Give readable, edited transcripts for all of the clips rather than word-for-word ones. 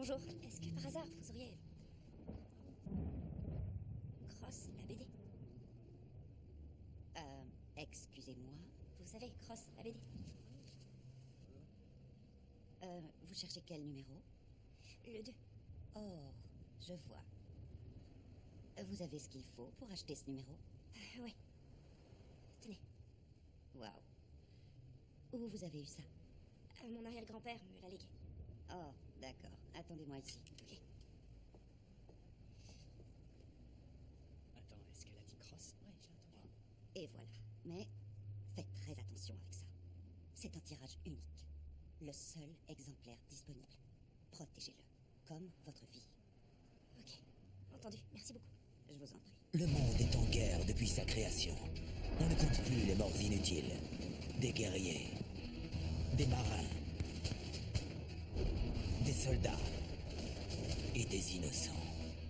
Bonjour, est-ce que par hasard vous auriez... Cross, la BD? Excusez-moi. Vous savez, Cross, la BD. Vous cherchez quel numéro? Le 2. Oh, je vois. Vous avez ce qu'il faut pour acheter ce numéro? Oui. Tenez. Waouh. Où vous avez eu ça? Mon arrière-grand-père me l'a légué. Oh, d'accord. Attendez-moi ici. Ok. Attends, est-ce qu'elle a dit cross? Ouais, j'ai entendu. Et voilà. Mais faites très attention avec ça. C'est un tirage unique. Le seul exemplaire disponible. Protégez-le. Comme votre vie. Ok. Entendu. Merci beaucoup. Je vous en prie. Le monde est en guerre depuis sa création. On ne compte plus les morts inutiles. Des guerriers. Des marins. Des soldats. Et des innocents.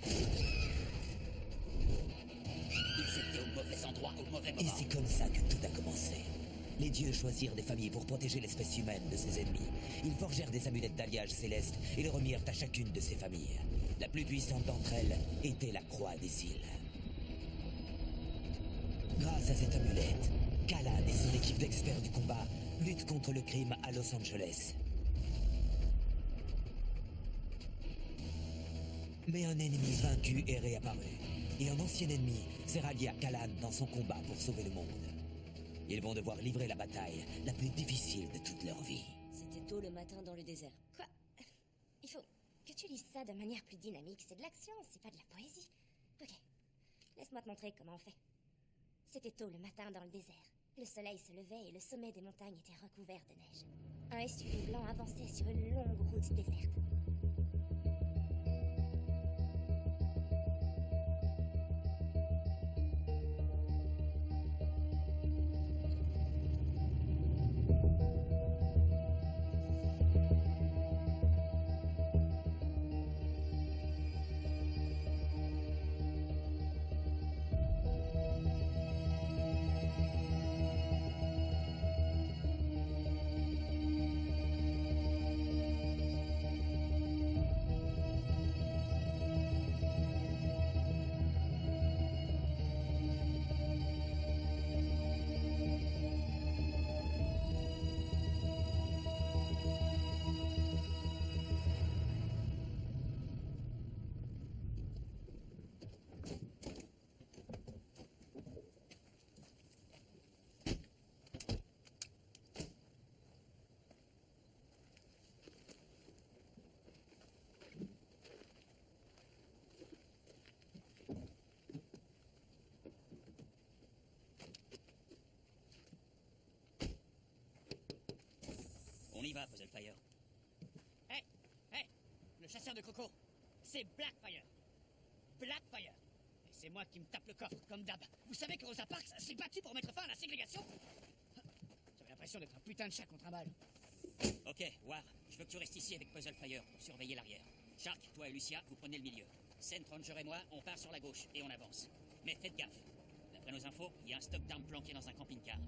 Ils étaient au mauvais endroit, au mauvais Et moment. c'est comme ça que tout a commencé. Les dieux choisirent des familles pour protéger l'espèce humaine de ses ennemis. Ils forgèrent des amulettes d'alliage céleste et le remirent à chacune de ses familles. La plus puissante d'entre elles était la croix des îles. Grâce à cette amulette, Kalan et son équipe d'experts du combat luttent contre le crime à Los Angeles. Mais un ennemi vaincu est réapparu. Et un ancien ennemi s'est rallié à Kalan dans son combat pour sauver le monde. Ils vont devoir livrer la bataille la plus difficile de toute leur vie. C'était tôt le matin dans le désert. Quoi? Il faut que tu lises ça de manière plus dynamique. C'est de l'action, c'est pas de la poésie. Ok. Laisse-moi te montrer comment on fait. C'était tôt le matin dans le désert. Le soleil se levait et le sommet des montagnes était recouvert de neige. Un SUV blanc avançait sur une longue route déserte. On y va, Puzzlefire. Hé, hé, le chasseur de coco, c'est Blackfire. Blackfire. Et c'est moi qui me tape le coffre, comme d'hab. Vous savez que Rosa Parks s'est battue pour mettre fin à la ségrégation? J'avais l'impression d'être un putain de chat contre un mâle. Ok, War, je veux que tu restes ici avec Puzzlefire pour surveiller l'arrière. Shark, toi et Lucia, vous prenez le milieu. Sand Ranger et moi, on part sur la gauche et on avance. Mais faites gaffe. D'après nos infos, il y a un stock d'armes planqué dans un camping-car.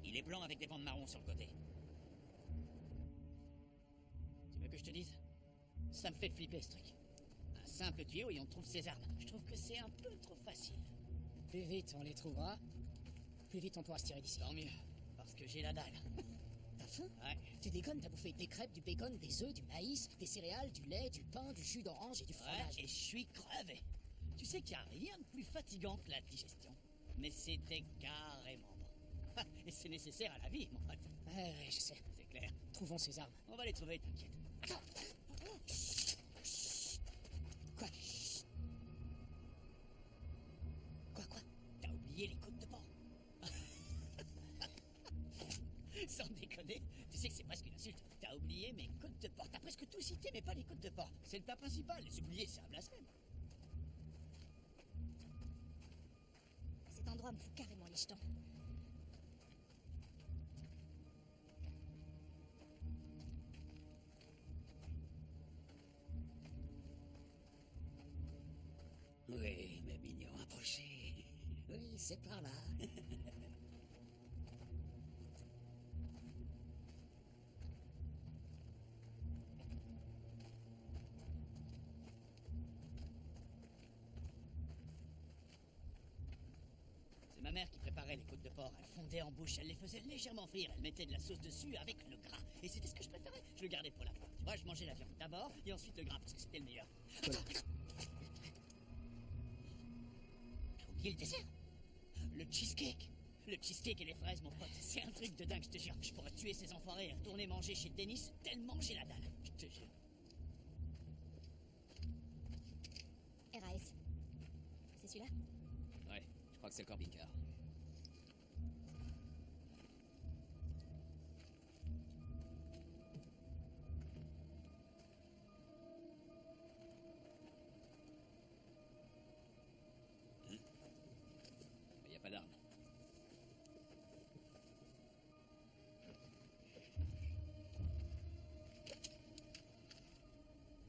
Il est blanc avec des bandes marrons sur le côté. Tu veux que je te dise? Ça me fait flipper ce truc. Un simple tuyau et on trouve ses armes. Je trouve que c'est un peu trop facile. Plus vite on les trouvera, plus vite on pourra se tirer d'ici. Tant mieux, parce que j'ai la dalle. T'as faim? Ouais. Tu déconnes, t'as bouffé des crêpes, du bacon, des œufs, du maïs, des céréales, du lait, du pain, du jus d'orange et du fromage. Ouais, et je suis crevé. Tu sais qu'il n'y a rien de plus fatigant que la digestion. Mais c'était carrément bon. Et c'est nécessaire à la vie, mon pote. Ouais, je sais. C'est clair. Trouvons ces armes. On va les trouver, t'inquiète. Attends. Quoi? Quoi? T'as oublié les côtes de porc. Sans déconner, tu sais que c'est presque une insulte. T'as oublié mes côtes de porc. T'as presque tout cité, mais pas les côtes de porc. C'est le plat principal. Les oublier, c'est un blasphème. Cet endroit me fout carrément les jetons. Oui, mes mignons, approchez. Oui, c'est par là. ma mère qui préparait les côtes de porc. Elle fondait en bouche, elle les faisait légèrement frire. Elle mettait de la sauce dessus avec le gras. Et c'était ce que je préférais. Je le gardais pour la fin. Tu vois, je mangeais la viande d'abord et ensuite le gras parce que c'était le meilleur. Attends. J'ai oublié le dessert. Le cheesecake. Le cheesecake et les fraises, mon pote. C'est un truc de dingue, je te jure. Je pourrais tuer ces enfoirés et retourner manger chez Denis tellement j'ai la dalle. Je te jure. RAS. C'est celui-là? Ouais, je crois que c'est le camping-car. Il y a pas d'armes.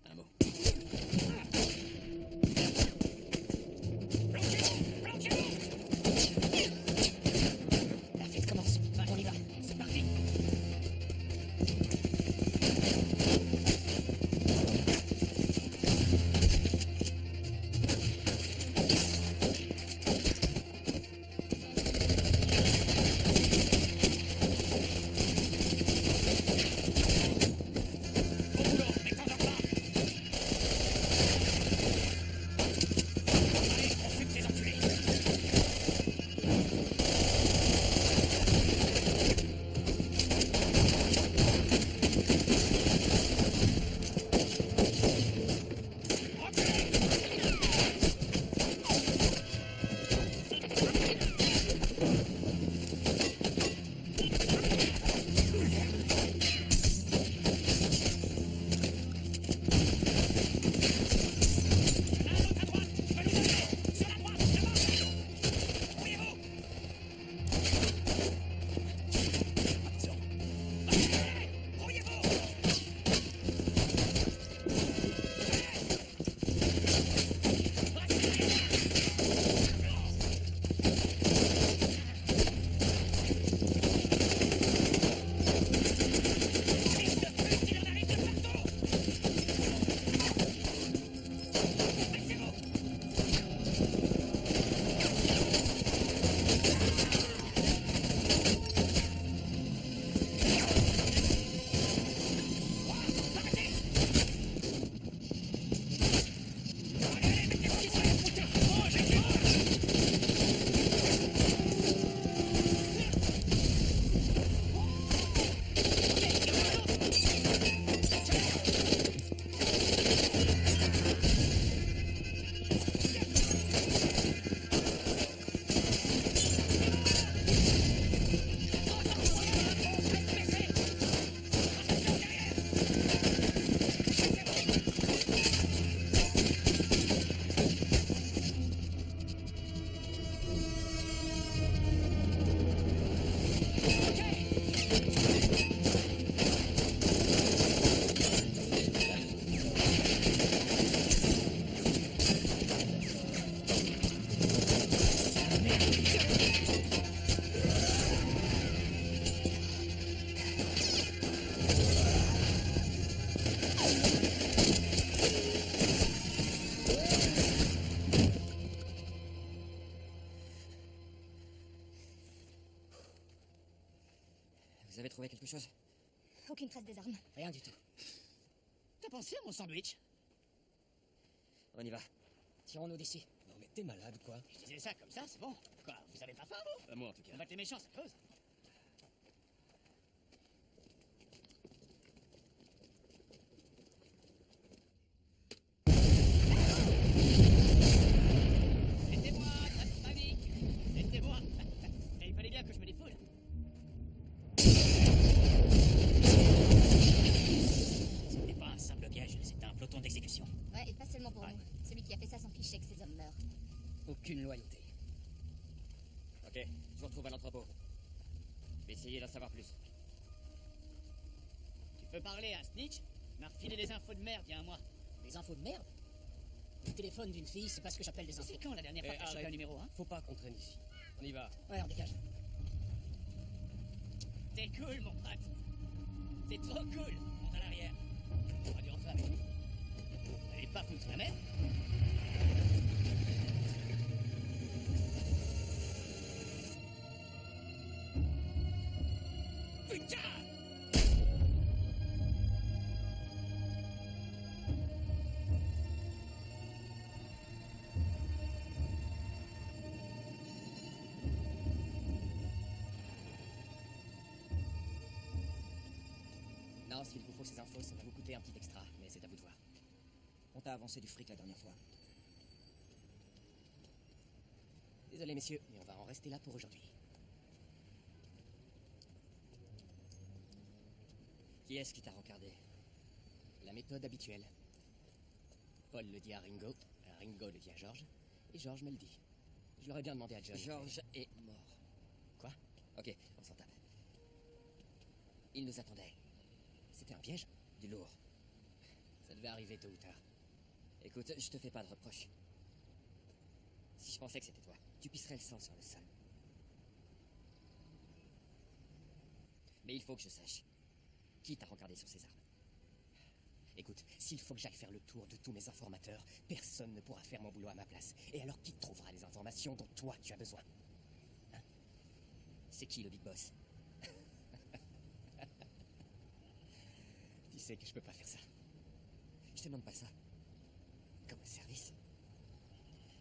Un mot. La fête commence. On y va. C'est parti. Vous avez trouvé quelque chose? Aucune trace des armes. Rien du tout. T'as pensé à mon sandwich? On y va. Tirons-nous d'ici. Non mais t'es malade quoi? Je disais ça comme ça, c'est bon. Quoi, vous avez pas faim, vous? Moi en tout cas. Combattre les méchants, ça creuse. C'était moi, pas de panique. C'était moi. Et il fallait bien que je me défoule. C'était pas un simple piège, c'était un peloton d'exécution. Ouais, et pas seulement pour Ouais. nous. Celui qui a fait ça s'en fichait que ses hommes meurent. Aucune loyauté. Ok, je vous retrouve à l'entrepôt. Je vais essayer d'en savoir plus. Tu peux parler à Snitch? M'a refilé des infos de merde il y a un mois. Des infos de merde? Le téléphone d'une fille, c'est pas ce que j'appelle des infos. C'est quand la dernière fois que t'as chopé un numéro, hein? Faut pas qu'on traîne ici. On y va. Ouais, on dégage. T'es cool, mon pote. C'est trop cool. Monte à l'arrière. On va dû rentrer avec nous. Allez pas foutre la merde. putain! Non, s'il vous faut ces infos, ça va vous coûter un petit extra, mais c'est à vous de voir. On t'a avancé du fric la dernière fois. Désolé, messieurs, mais on va en rester là pour aujourd'hui. Qui est-ce qui t'a rencardé? La méthode habituelle. Paul le dit à Ringo le dit à George, et George me le dit. Je l'aurais bien demandé à John. George est mort. Quoi? Ok, on s'en tape. Il nous attendait. C'était un piège? Du lourd. Ça devait arriver tôt ou tard. Écoute, je te fais pas de reproches. Si je pensais que c'était toi. Tu pisserais le sang sur le sol. Mais il faut que je sache. Qui t'a rencardé sur ces armes? Écoute, s'il faut que j'aille faire le tour de tous mes informateurs, personne ne pourra faire mon boulot à ma place. Et alors qui trouvera les informations dont toi tu as besoin? Hein? C'est qui le big boss? Tu sais que je peux pas faire ça. Je te demande pas ça. Comme un service.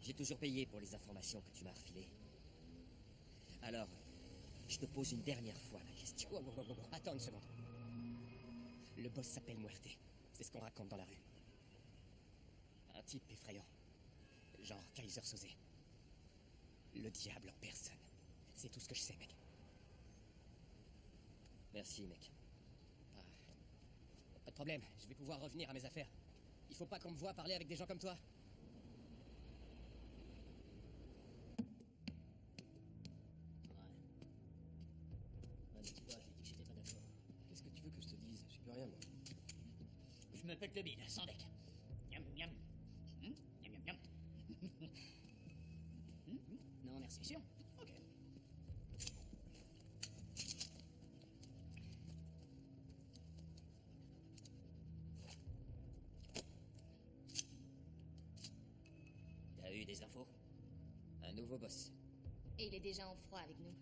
J'ai toujours payé pour les informations que tu m'as refilées. Alors, je te pose une dernière fois la question. Oh. Attends une seconde. Le boss s'appelle Muerte. C'est ce qu'on raconte dans la rue. Un type effrayant. Genre Kaiser Soze. Le diable en personne. C'est tout ce que je sais, mec. Merci, mec. Pas de problème, je vais pouvoir revenir à mes affaires. Il faut pas qu'on me voie parler avec des gens comme toi. Ouais, mais tu vois, j'ai dit que j'étais pas d'accord. Qu'est-ce que tu veux que je te dise? J'y peux rien, moi. Je me pète le bide, sans deck. Miam, miam. Miam, miam, miam. Non, merci. C'est sûr? Ok. T'as eu des infos? Un nouveau boss. Et il est déjà en froid avec nous.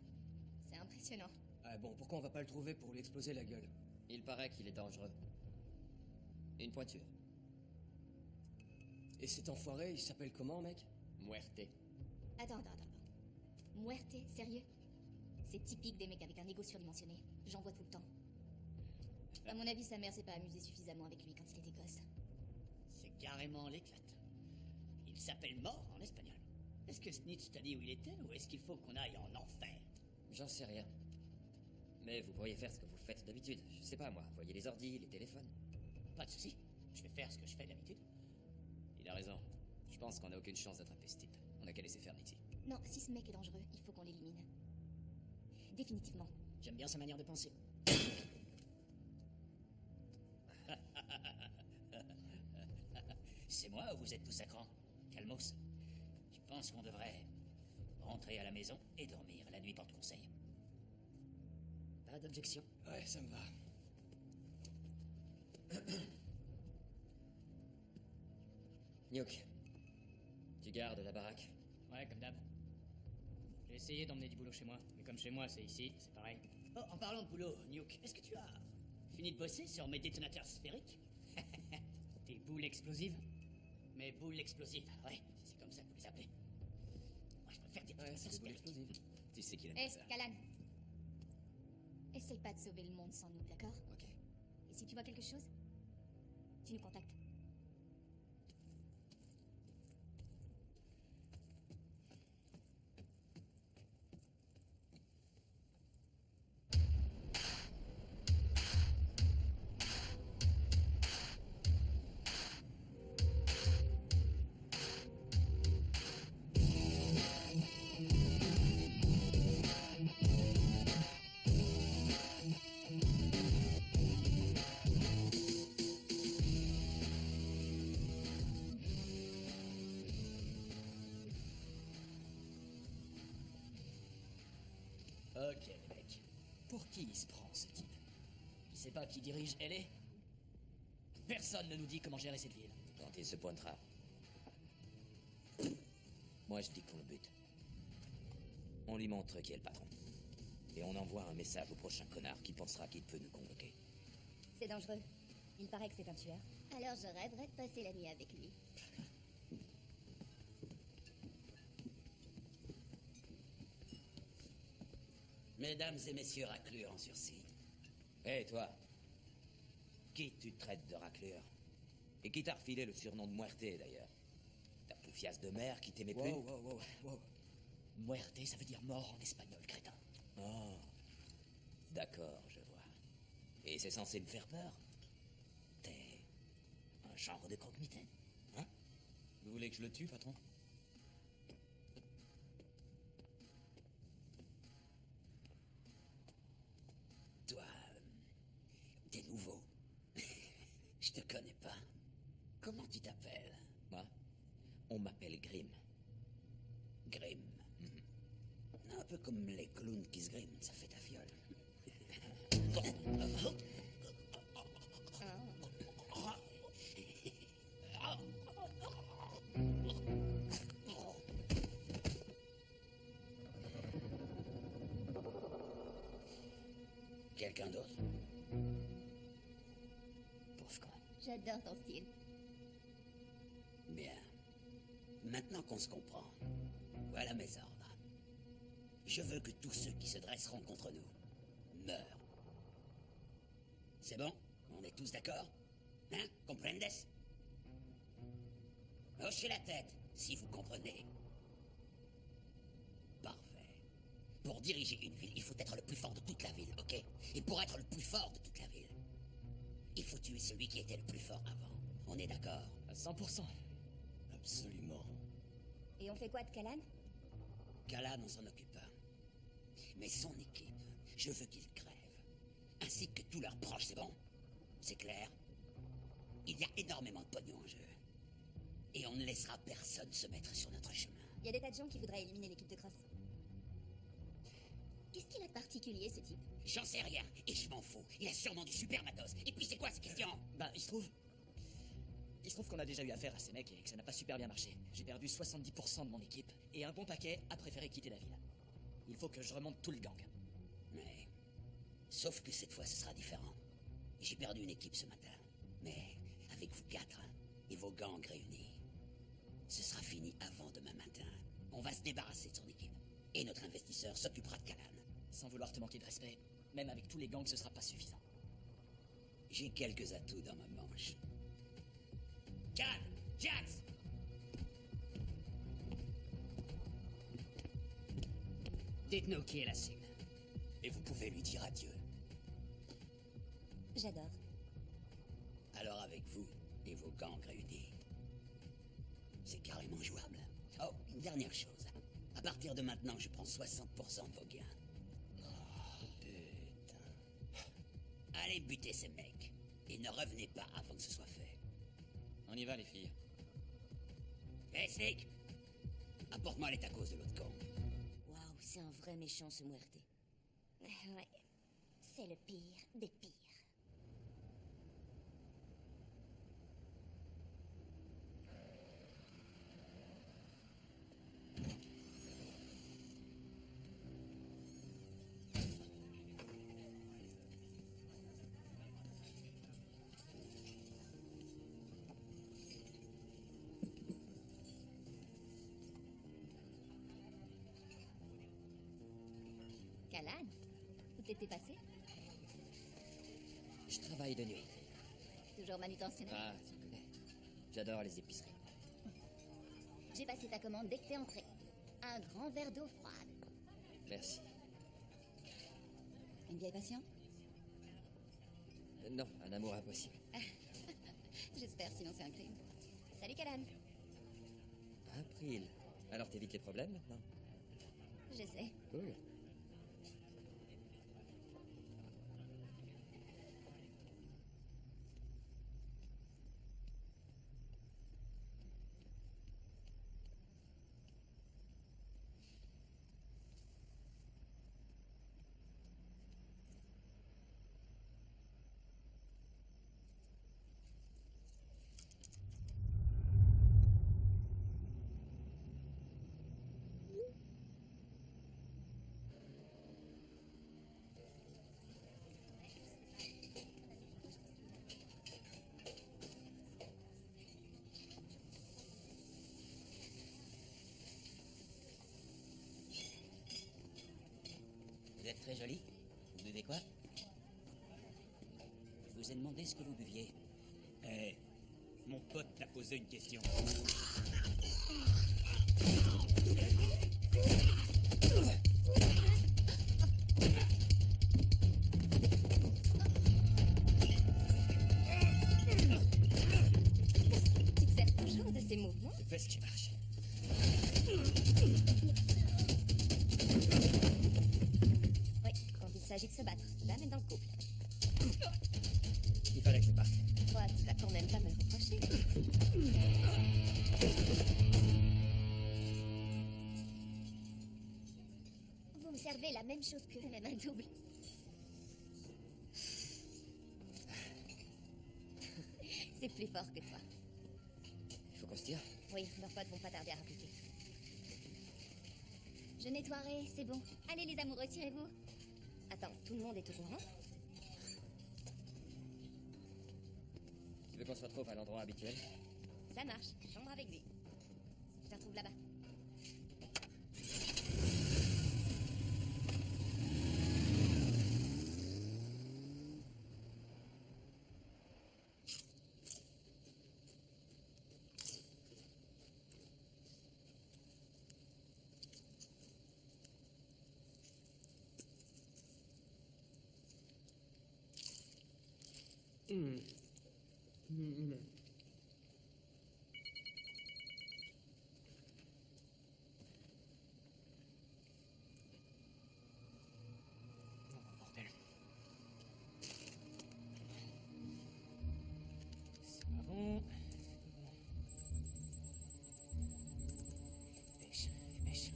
C'est impressionnant. Ah bon, pourquoi on va pas le trouver pour lui exploser la gueule? Il paraît qu'il est dangereux. Une pointure. Et cet enfoiré, il s'appelle comment, mec? Muerte. Attends. Muerte, sérieux? C'est typique des mecs avec un ego surdimensionné. J'en vois tout le temps. À mon avis, sa mère s'est pas amusée suffisamment avec lui quand il était gosse. C'est carrément l'éclate. Il s'appelle mort en espagnol. Est-ce que Snitch t'a dit où il était ou est-ce qu'il faut qu'on aille en enfer? J'en sais rien. Mais vous pourriez faire ce que vous faites d'habitude. Je sais pas, moi. Voyez les ordis, les téléphones. Pas de soucis. Je vais faire ce que je fais d'habitude. Il a raison. Je pense qu'on a aucune chance d'attraper ce type. On a qu'à laisser faire Nitty. Non, si ce mec est dangereux, il faut qu'on l'élimine. Définitivement. J'aime bien sa manière de penser. C'est moi ou vous êtes tous à cran? Calmos. Je pense qu'on devrait rentrer à la maison et dormir. La nuit porte conseil. Pas d'objection. Ouais, ça me va. Nyouk, tu gardes la baraque? Ouais, comme d'hab. J'ai essayé d'emmener du boulot chez moi, mais comme chez moi c'est ici, c'est pareil. Oh, en parlant de boulot, Nyouk, est-ce que tu as fini de bosser sur mes détonateurs sphériques? Tes boules explosives? Mes boules explosives, ouais, c'est comme ça que vous les appelez. Moi, je préfère des Ouais, c'est détonateurs des boules sphériques. explosives. Tu sais qu'il aime Hé, pas ça. Kalan. Essaye pas de sauver le monde sans nous, d'accord? Ok. Et si tu vois quelque chose, tu nous contactes. Ok, les mecs. Pour qui il se prend, ce type? Il sait pas qui dirige LA? Personne ne nous dit comment gérer cette ville. Quand il se pointera. Moi, je dis qu'on le bute. On lui montre qui est le patron. Et on envoie un message au prochain connard qui pensera qu'il peut nous convoquer. C'est dangereux. Il paraît que c'est un tueur. Alors je rêverais de passer la nuit avec lui. Mesdames et messieurs raclures en sursis. Hé, toi. Qui tu traites de raclure? Et qui t'a refilé le surnom de Muerte, d'ailleurs? Ta poufiasse de mère qui t'aimait plus? Wow. Muerte, ça veut dire mort en espagnol, crétin. Oh. D'accord, je vois. Et c'est censé me faire peur? T'es un genre de croque-mitaine, hein? Vous voulez que je le tue, patron? Toi, t'es nouveau. Je te connais pas. Comment tu t'appelles? Moi, on m'appelle Grimm. Grimm. Un peu comme les clowns qui se griment, ça fait ta fiole. Quelqu'un d'autre? Pauvre con. J'adore ton style. Bien. Maintenant qu'on se comprend, voilà mes ordres. Je veux que tous ceux qui se dresseront contre nous meurent. C'est bon? On est tous d'accord? Hein? Comprendes? Hochez la tête, si vous comprenez. Parfait. Pour diriger une ville, il faut être le plus fort de toute la ville, ok? Et pour être le plus fort de toute la ville, il faut tuer celui qui était le plus fort avant. On est d'accord? À 100%. Absolument. Et on fait quoi de Callan? Callan, on s'en occupe pas. Mais son équipe, je veux qu'ils crèvent. Ainsi que tous leurs proches, c'est bon? C'est clair? Il y a énormément de pognon en jeu. Et on ne laissera personne se mettre sur notre chemin. Il y a des tas de gens qui voudraient éliminer l'équipe de Cross. Qu'est-ce qu'il a de particulier, ce type? J'en sais rien, et je m'en fous. Il a sûrement du super matos. Et puis c'est quoi ces questions? Bah, il se trouve qu'on a déjà eu affaire à ces mecs et que ça n'a pas super bien marché. J'ai perdu 70% de mon équipe, et un bon paquet a préféré quitter la ville. Il faut que je remonte tout le gang. Mais... Sauf que cette fois, ce sera différent. J'ai perdu une équipe ce matin. Mais avec vous quatre, et vos gangs réunis, ce sera fini avant demain matin. On va se débarrasser de son équipe. Et notre investisseur s'occupera de Callan. Sans vouloir te manquer de respect, même avec tous les gangs, ce sera pas suffisant. J'ai quelques atouts dans ma manche. Cal! Jax! Dites-nous qui est la cible. Et vous pouvez lui dire adieu. J'adore. Alors avec vous et vos gangs réunis, c'est carrément jouable. Oh, une dernière chose. À partir de maintenant, je prends 60% de vos gains. Oh, putain. Allez buter ces mecs. Et ne revenez pas avant que ce soit fait. On y va, les filles. Hé, Slick! Apporte-moi les tacos de l'autre camp. Waouh, c'est un vrai méchant ce Muerte. Ouais, c'est le pire des pires. Callan? Où t'étais passé? Je travaille de nuit. Toujours manutentionnaire? Ah, tu connais. J'adore les épiceries. J'ai passé ta commande dès que t'es entré. Un grand verre d'eau froide. Merci. Une vieille passion? Non, un amour impossible. J'espère, sinon c'est un crime. Salut, Callan. April. Alors t'évites les problèmes maintenant? J'essaie. Cool. demandé ce que vous buviez. Eh, mon pote t'a posé une question. Tu te sers toujours de ces mouvements? Je fais ce qui marche. Oui, quand il s'agit de se battre, jamais dans le couple. Il fallait que je parte. Toi, tu vas quand même pas me le reprocher. Vous me servez la même chose que même un double. C'est plus fort que toi. Il faut qu'on se tire. Oui, leurs potes vont pas tarder à rappliquer. Je nettoierai, c'est bon. Allez les amoureux, tirez-vous. Attends, tout le monde est au courant? Tu veux qu'on se retrouve à l'endroit habituel? Ça marche, chambre avec lui. Je te retrouve là-bas. Bordel. C'est pas bon. Dépêche, dépêche.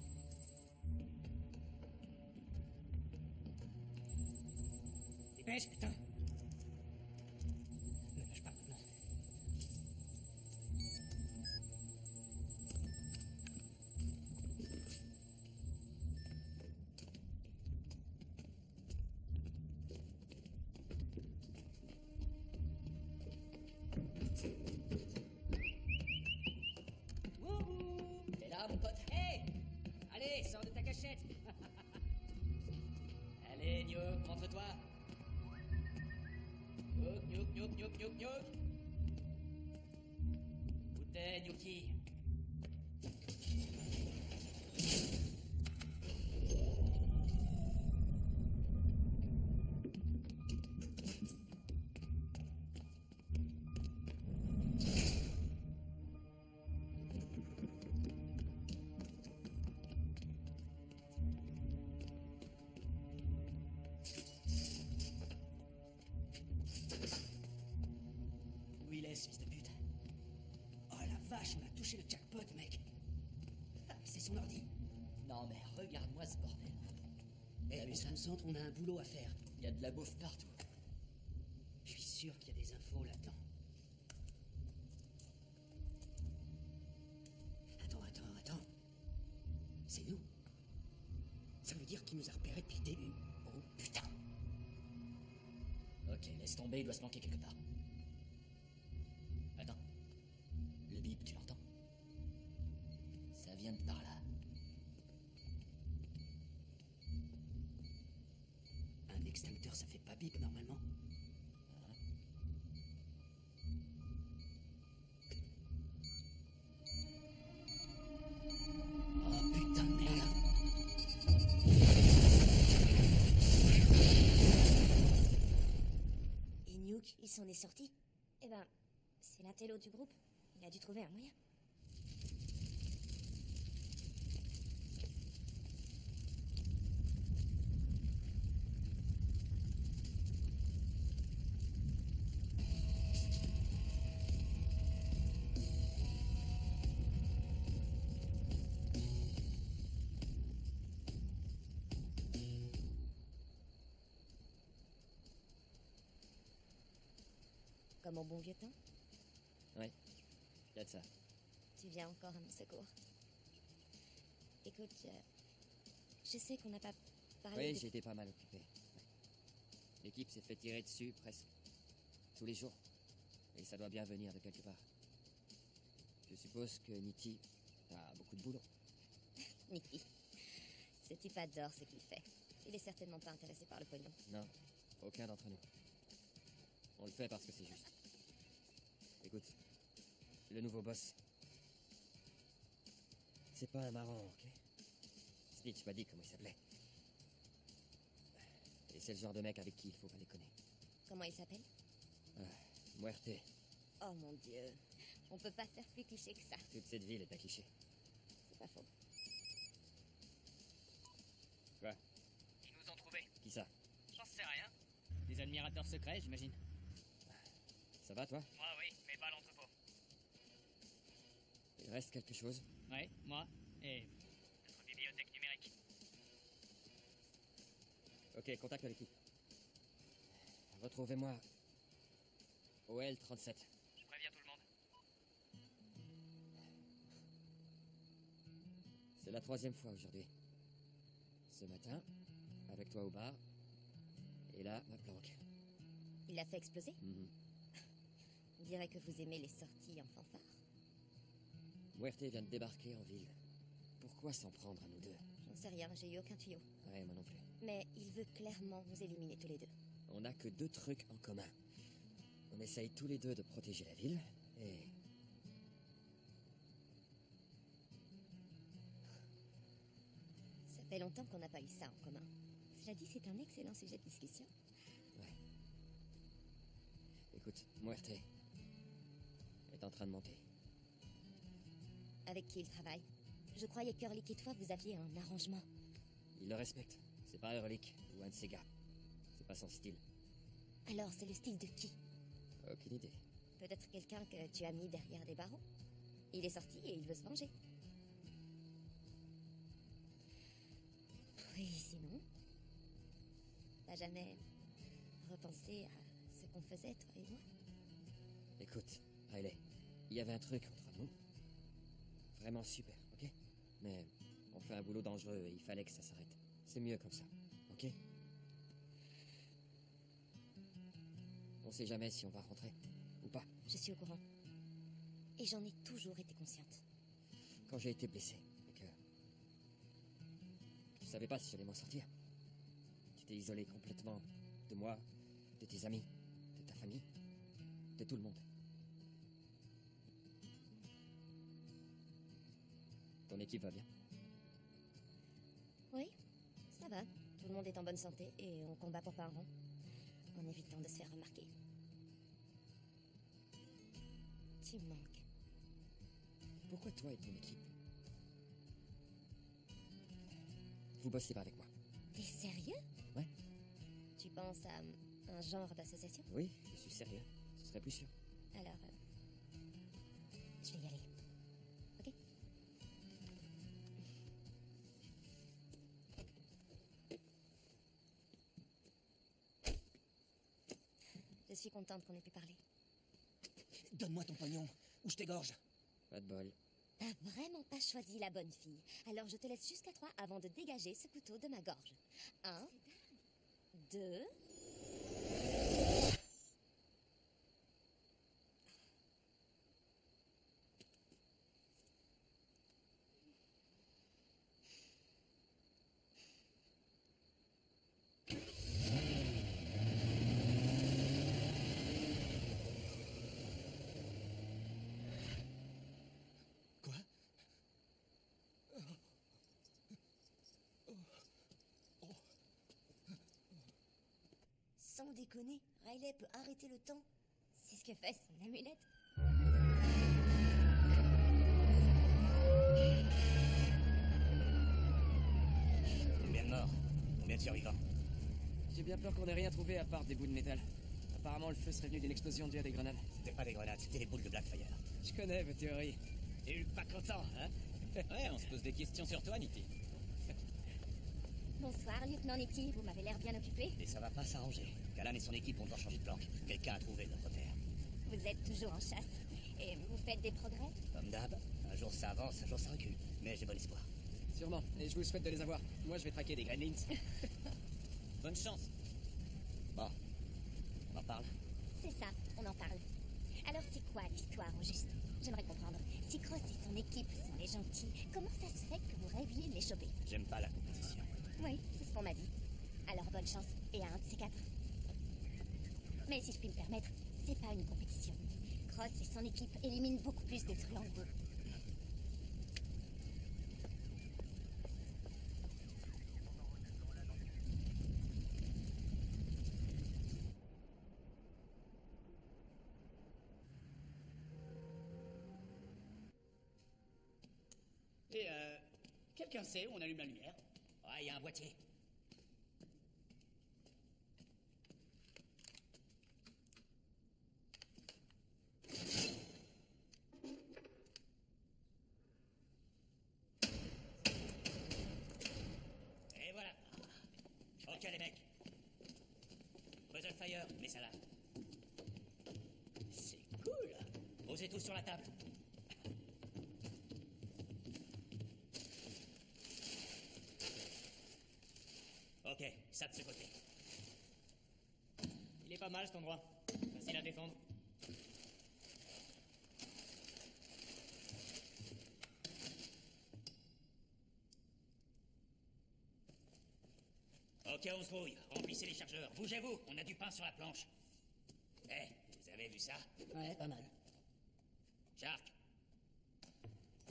Dépêche, putain. Ne lâche pas maintenant. T'es là, mon pote? Hey! Allez, sors de ta cachette! Allez, Nyouk, montre-toi! Nyouk, Nyouk, Nyouk, Nyouk, Nyouk, Nyouk! Où t'es, Nyouki? Où il est, ce fils de pute? Oh la vache, on a touché le jackpot, mec! Ah, c'est son ordi. Non mais regarde-moi ce bordel. Eh, on se concentre, on a un boulot à faire. Il y a de la bouffe partout. Je suis sûr qu'il y a des infos là-dedans. Attends. C'est nous. Ça veut dire qu'il nous a repérés depuis le début. Oh putain. Ok, laisse tomber, il doit se planquer quelque part. Attends. Le bip, tu l'entends? Ça vient de par là. Un extincteur, ça fait pas bip normalement. Oh putain de merde. Et Nyouk, il s'en est sorti? Eh ben, c'est l'intello du groupe. Il a dû trouver un moyen. Comme au bon vieux temps? Ouais, y a de ça. Tu viens encore à mon secours. Écoute, je sais qu'on n'a pas parlé Oui, de... j'ai été pas mal occupé. Ouais. L'équipe s'est fait tirer dessus presque tous les jours. Et ça doit bien venir de quelque part. Je suppose que Nitti a beaucoup de boulot. Nicky. Ce type adore ce qu'il fait. Il est certainement pas intéressé par le pognon. Non, aucun d'entre nous. On le fait parce que c'est juste. Écoute, le nouveau boss... C'est pas un marrant, ok? Snitch m'a dit comment il s'appelait. Et c'est le genre de mec avec qui il faut pas déconner. Comment il s'appelle? Muerte. Oh mon Dieu. On peut pas faire plus cliché que ça. Toute cette ville est un cliché. C'est pas faux. Quoi? Ils nous ont trouvés. Qui ça? J'en sais rien. Des admirateurs secrets, j'imagine. Ça va, toi? Moi, oui, mais pas l'entrepôt. Il reste quelque chose? Ouais, moi et notre bibliothèque numérique. Ok, contacte l'équipe. Retrouvez-moi... OL 37. Je préviens tout le monde. C'est la 3e fois aujourd'hui. Ce matin, avec toi au bar, et là, ma planque. Il l'a fait exploser? Mhm. On dirait que vous aimez les sorties en fanfare. Muerte vient de débarquer en ville. Pourquoi s'en prendre à nous deux? J'en sais rien, j'ai eu aucun tuyau. Ouais, moi non plus. Mais il veut clairement nous éliminer tous les deux. On n'a que 2 trucs en commun. On essaye tous les deux de protéger la ville, et... Ça fait longtemps qu'on n'a pas eu ça en commun. Cela dit, c'est un excellent sujet de discussion. Ouais. Écoute, Muerte est en train de monter. Avec qui il travaille? Je croyais qu'Hurlik et toi, vous aviez un arrangement. Il le respecte. C'est pas Hurlik ou un de ses gars. C'est pas son style. Alors, c'est le style de qui? Aucune idée. Peut-être quelqu'un que tu as mis derrière des barreaux? Il est sorti et il veut se venger. Oui, sinon... T'as jamais repensé à ce qu'on faisait, toi et moi? Écoute, Riley, il y avait un truc entre nous. Vraiment super, ok? Mais on fait un boulot dangereux et il fallait que ça s'arrête. C'est mieux comme ça, ok? On sait jamais si on va rentrer, ou pas. Je suis au courant. Et j'en ai toujours été consciente. Quand j'ai été blessé, et que... Tu savais pas si j'allais m'en sortir. Tu t'es isolé complètement de moi, de tes amis, de ta famille, de tout le monde. Ton équipe va bien? Oui, ça va. Tout le monde est en bonne santé et on combat pour pas un rond. En évitant de se faire remarquer. Tu me manques. Pourquoi toi et ton équipe? Vous bossez pas avec moi? T'es sérieux? Ouais. Tu penses à un genre d'association? Oui, je suis sérieux. Ce serait plus sûr. Alors, je vais y aller. Ok? Je suis contente qu'on ait pu parler. Donne-moi ton pognon, ou je t'égorge. Pas de bol. T'as vraiment pas choisi la bonne fille. Alors je te laisse jusqu'à 3 avant de dégager ce couteau de ma gorge. 1, 2... Quoi? Sans déconner, Riley peut arrêter le temps. C'est ce que fait son amulette. Combien de morts? Combien de survivants? J'ai bien peur qu'on ait rien trouvé à part des bouts de métal. Apparemment, le feu serait venu d'une explosion due à des grenades. C'était pas des grenades, c'était des boules de Blackfire. Je connais vos théories. T'es eu pas content, hein? Ouais, on se pose des questions sur toi, Nitti. Bonsoir, lieutenant Nitti. Vous m'avez l'air bien occupé. Et ça va pas s'arranger. Callan et son équipe vont devoir changer de planque. Quelqu'un a trouvé notre terre. Vous êtes toujours en chasse. Et vous faites des progrès? Comme d'hab, un jour ça avance, un jour ça recule. Mais j'ai bon espoir. Sûrement, et je vous souhaite de les avoir. Moi, je vais traquer des gremlins. Bonne chance. Bon, on en parle. C'est ça, on en parle. Alors c'est quoi l'histoire au juste? J'aimerais comprendre. Si Cross et son équipe sont les gentils, comment ça se fait que vous rêviez de les choper? J'aime pas la compétition. Oui, c'est ce qu'on m'a dit. Alors bonne chance, et à un de ces 4. Mais si je puis me permettre, c'est pas une compétition. Cross et son équipe éliminent beaucoup plus de truands que vous. Et quelqu'un sait où on allume la lumière? Ouais, il y a un boîtier. Et voilà. Ok les mecs. Puzzle Fire, mets ça là. C'est cool. Posez tout sur la table. Ok, ça de ce côté. Il est pas mal cet endroit. Facile à défendre. Ok, on se brouille. Remplissez les chargeurs. Bougez-vous, on a du pain sur la planche. Eh, vous avez vu ça? Ouais, pas mal. Shark.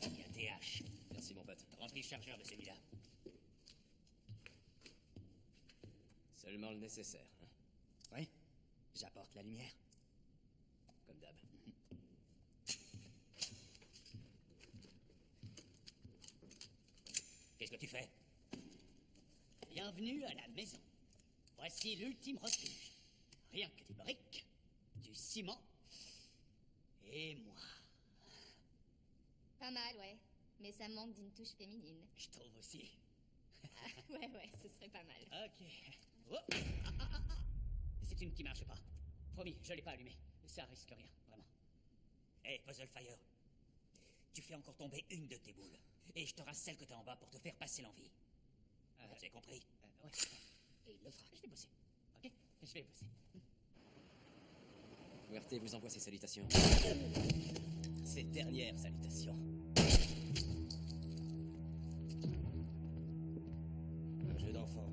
Il y a TH. Merci, mon pote. Remplis le chargeur de celui-là. Seulement le nécessaire. Hein. Oui, j'apporte la lumière. Comme d'hab. Qu'est-ce que tu fais? Bienvenue à la maison. Voici l'ultime refuge. Rien que des briques, du ciment et moi. Pas mal, ouais. Mais ça manque d'une touche féminine. Je trouve aussi. Ouais, ce serait pas mal. Ok. Oh. C'est une qui marche pas. Promis, je l'ai pas allumée. Ça risque rien, vraiment. Hé, Puzzle Fire. Tu fais encore tomber une de tes boules. Et je te rase celle que t'as en bas pour te faire passer l'envie. J'ai compris. Ouais. Et il le fera. Je vais bosser. Ok? Je vais bosser. WRT vous envoie ses salutations. Ses dernières salutations. Un jeu d'enfant.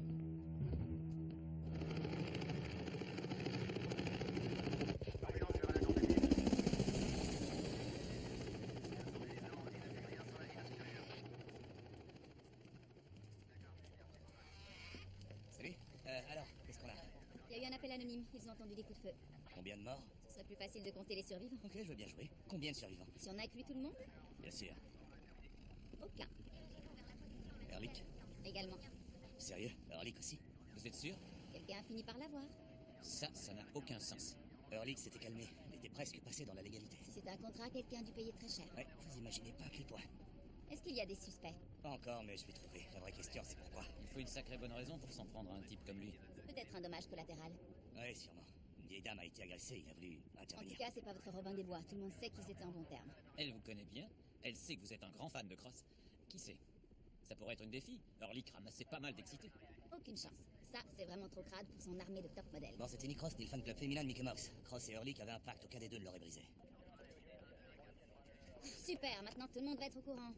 Salut. Alors, qu'est-ce qu'on a? Il y a eu un appel anonyme, ils ont entendu des coups de feu. Combien de morts? Ce serait plus facile de compter les survivants. Ok, je veux bien jouer. Combien de survivants? Si on a inclus tout le monde, Bien sûr. aucun. Erlich? Également. Sérieux? Erlich aussi? Vous êtes sûr? Quelqu'un a fini par l'avoir. Ça n'a aucun sens. Erlich s'était calmé. Il était presque passé dans la légalité. Si c'était un contrat, quelqu'un a dû payer très cher. Ouais, vous imaginez pas à quel point. Est-ce qu'il y a des suspects? Pas encore, mais je vais trouver. La vraie question, c'est pourquoi. Il faut une sacrée bonne raison pour s'en prendre à un type comme lui. Peut-être un dommage collatéral. Ouais, sûrement. Une vieille dame a été agressée, il a voulu En tout intervenir. cas, c'est pas votre Robin des Bois. Tout le monde sait qu'ils étaient en bon terme. Elle vous connaît bien. Elle sait que vous êtes un grand fan de Cross. Qui sait? Ça pourrait être une défi. Erlich ramassait pas mal d'excités. Aucune chance. Ça, c'est vraiment trop crade pour son armée de top modèles. Bon, c'était ni Cross ni le fan club féminin de Mickey Mouse. Cross et Erlich avaient un pacte, aucun des deux ne l'aurait brisé. Super, maintenant tout le monde va être au courant.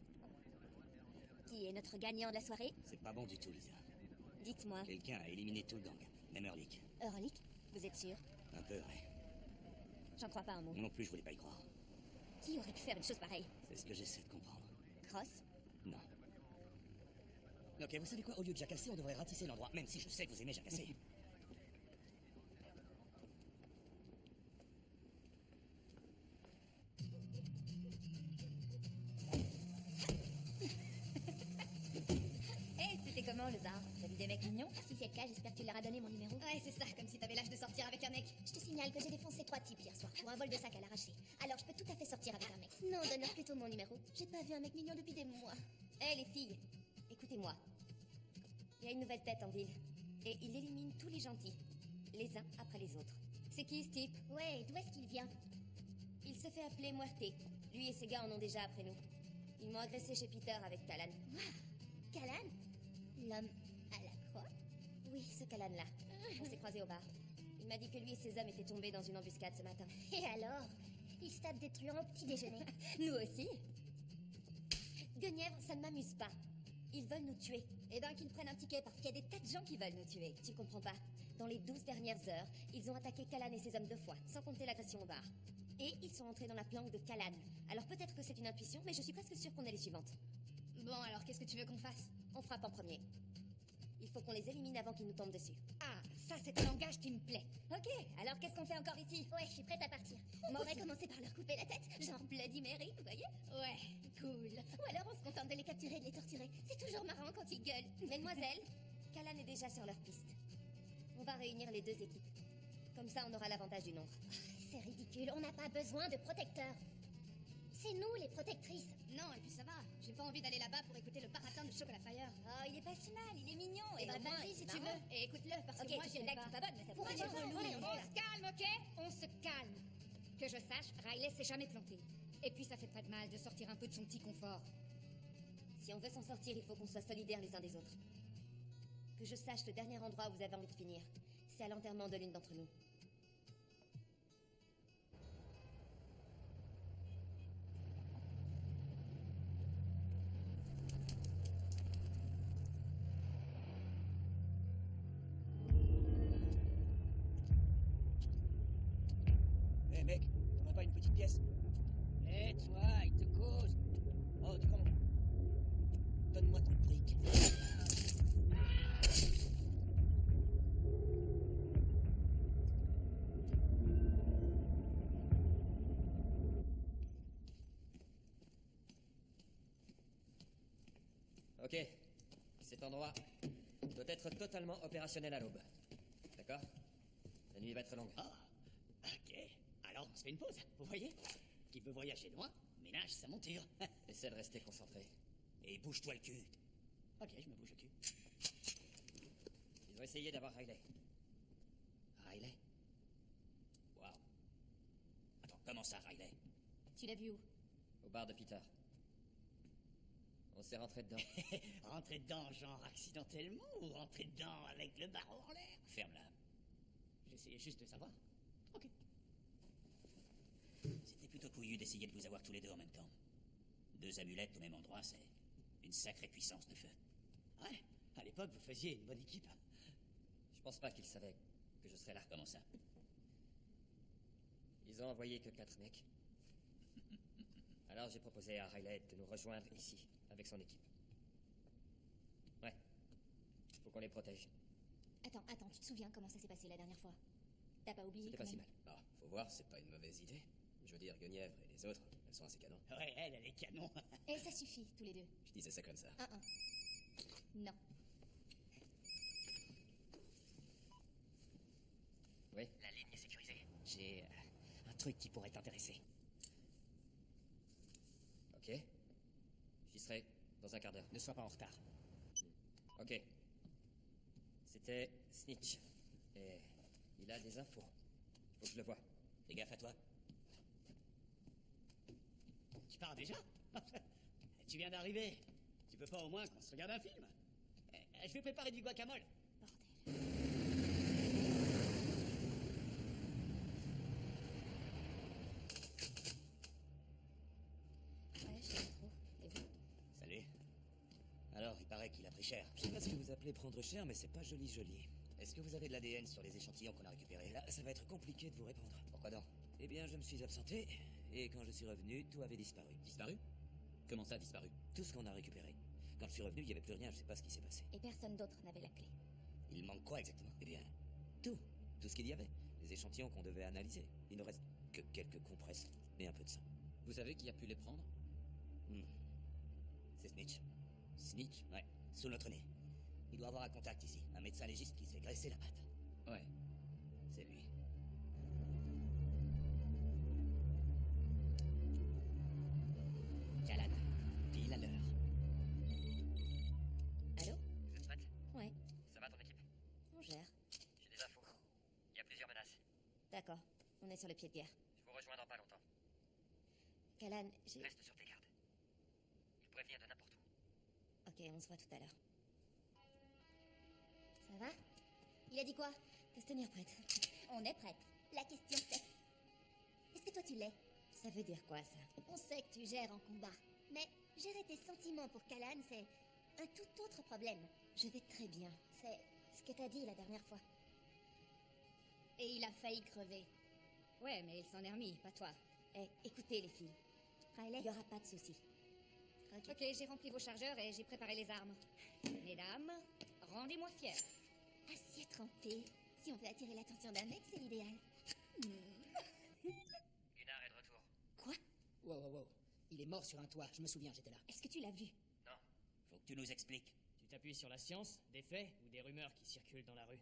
Qui est notre gagnant de la soirée? C'est pas bon du tout, Lisa. Dites-moi. Quelqu'un a éliminé tout le gang, même Erlich. Erlich, vous êtes sûr? Un peu, ouais. J'en crois pas un mot. Moi non plus, je voulais pas y croire. Qui aurait pu faire une chose pareille? C'est ce que j'essaie de comprendre. Cross? Non. Ok, vous savez quoi? Au lieu de jacasser, on devrait ratisser l'endroit, même si je sais que vous aimez jacasser. Hey, c'était comment le bar? T'as vu des mecs mignons? Si c'est le cas, j'espère que tu leur as donné mon numéro. Ouais, c'est ça, comme si t'avais l'âge de sortir avec un mec. Je te signale que j'ai défoncé 3 types hier soir pour un vol de sac à l'arraché. Alors je peux tout à fait sortir avec un mec. Non, donne-leur plutôt mon numéro. J'ai pas vu un mec mignon depuis des mois. Hé les filles, écoutez-moi. Il y a une nouvelle tête en ville. Et il élimine tous les gentils. Les uns après les autres. C'est qui ce type? Ouais, d'où est-ce qu'il vient? Il se fait appeler Muerte. Lui et ses gars en ont déjà après nous. Ils m'ont agressé chez Peter avec Callan. Callan? L'homme à la croix? Oui, ce Callan-là. On s'est croisés au bar. Il m'a dit que lui et ses hommes étaient tombés dans une embuscade ce matin. Et alors? Ils se tapent des truands au petit déjeuner. Nous aussi. Guenièvre, ça ne m'amuse pas. Ils veulent nous tuer. Eh ben qu'ils prennent un ticket parce qu'il y a des tas de gens qui veulent nous tuer. Tu comprends pas. Dans les 12 dernières heures, ils ont attaqué Callan et ses hommes 2 fois, sans compter l'agression au bar. Et ils sont entrés dans la planque de Callan. Alors peut-être que c'est une intuition, mais je suis presque sûre qu'on est les suivantes. Bon, alors qu'est-ce que tu veux qu'on fasse? On frappe en premier. Il faut qu'on les élimine avant qu'ils nous tombent dessus. Ah, ça c'est un langage qui me plaît. Ok, alors qu'est-ce qu'on fait encore ici? Ouais, je suis prête à partir. On pourrait commencer par leur couper la tête, genre Bloody Mary, vous voyez? Ouais, cool. Ou alors on se contente de les capturer et de les torturer. C'est toujours marrant quand ils gueulent. Mesdemoiselles, Callan est déjà sur leur piste. On va réunir les 2 équipes. Comme ça, on aura l'avantage du nombre. C'est ridicule, on n'a pas besoin de protecteurs. C'est nous les protectrices. Non, et puis ça va. J'ai pas envie d'aller là-bas pour écouter le baratin de Chocolat Fire. Oh, il est pas si mal, il est mignon. Et bah au moins, vas-y si tu marrant. veux. Et écoute-le, parce que Ok, moi toutes j'y les vais blagues pas. sont pas bonnes, mais ça Pourquoi pourrait j'ai être pas relou, envie, on on va. se calme, ok? On se calme. Que je sache, Riley s'est jamais planté. Et puis ça fait pas de mal de sortir un peu de son petit confort. Si on veut s'en sortir, il faut qu'on soit solidaires les uns des autres. Que je sache, le dernier endroit où vous avez envie de finir, c'est à l'enterrement de l'une d'entre nous. Hé mec, t'aurais pas une petite pièce? Hé, toi, il te cause. Oh, t'es con. Donne-moi ton fric. Ok. Cet endroit doit être totalement opérationnel à l'aube. D'accord? La nuit va être longue. Ah, ok. Alors, on se fait une pause, vous voyez? Qui veut voyager loin, ménage sa monture. Essaie de rester concentré. Et bouge-toi le cul. Ok, je me bouge le cul. Ils ont essayé d'avoir Riley. Riley? Waouh. Attends, comment ça, Riley? Tu l'as vu où? Au bar de Peter. On s'est rentré dedans. Rentrer dedans, genre accidentellement, ou rentrer dedans avec le barreau en l'air? Ferme-la. J'essayais juste de savoir. Ok. C'était plutôt couillu d'essayer de vous avoir tous les deux en même temps. 2 amulettes au même endroit, c'est une sacrée puissance de feu. Ouais, à l'époque, vous faisiez une bonne équipe. Je pense pas qu'ils savaient que je serais là. Comment ça? Ils ont envoyé que 4 mecs. Alors j'ai proposé à Riley de nous rejoindre ici, avec son équipe. Ouais. Faut qu'on les protège. Attends, tu te souviens comment ça s'est passé la dernière fois? T'as pas oublié C'était quand pas si même? mal. Ah, faut voir, c'est pas une mauvaise idée. Je veux dire, Guenièvre et les autres, elles sont assez canons. Ouais, elle est canon. Et ça suffit, tous les deux. Je disais ça comme ça. Non. Oui. La ligne est sécurisée. J'ai un truc qui pourrait t'intéresser. Ok. J'y serai dans un quart d'heure. Ne sois pas en retard. Ok. C'était Snitch. Et il a des infos. Il faut que je le voie. Fais gaffe à toi. Tu pars déjà? Tu viens d'arriver. Tu veux pas au moins qu'on se regarde un film? Je vais préparer du guacamole. Ouais, je sais pas trop. Et vous? Salut. Alors, il paraît qu'il a pris cher. Je sais pas ce que vous appelez prendre cher, mais c'est pas joli. Est-ce que vous avez de l'ADN sur les échantillons qu'on a récupérés? Là, ça va être compliqué de vous répondre. Pourquoi donc? Eh bien, je me suis absenté, et quand je suis revenu, tout avait disparu. Disparu? Comment ça, disparu? Tout ce qu'on a récupéré. Quand je suis revenu, il n'y avait plus rien, je sais pas ce qui s'est passé. Et personne d'autre n'avait la clé. Il manque quoi exactement? Eh bien, tout. Tout ce qu'il y avait. Les échantillons qu'on devait analyser. Il ne reste que quelques compresses et un peu de sang. Vous savez qui a pu les prendre? C'est Snitch. Snitch? Ouais, sous notre nez. Il doit avoir un contact ici. Un médecin légiste qui se fait graisser la patte. Ouais. C'est lui. Callan, pile à l'heure. Allô? Vous êtes prête? Ouais, Ça va ton équipe? on gère. J'ai des infos. Il y a plusieurs menaces. D'accord, on est sur le pied de guerre. Je vous rejoins dans pas longtemps. Callan, j'ai... Reste sur tes gardes. Ils pourraient venir de n'importe où. Ok, on se voit tout à l'heure. Ça va? Il a dit quoi? De se tenir prête. On est prête. La question c'est... Est-ce que toi tu l'es? Ça veut dire quoi, ça? On sait que tu gères en combat. Mais gérer tes sentiments pour Callan, c'est un tout autre problème. Je vais très bien. C'est ce que t'as dit la dernière fois. Et il a failli crever. Ouais, mais il s'en est remis, pas toi. Eh, écoutez les filles, Riley. il y aura pas de soucis. Ok, j'ai rempli vos chargeurs et j'ai préparé les armes. Mesdames, rendez-moi fière. Acier trempé. Si on veut attirer l'attention d'un mec, c'est l'idéal. Gunnar est de retour. Quoi? Wow. Il est mort sur un toit, je me souviens, j'étais là. Est-ce que tu l'as vu? Non. Faut que tu nous expliques. Tu t'appuies sur la science, des faits ou des rumeurs qui circulent dans la rue?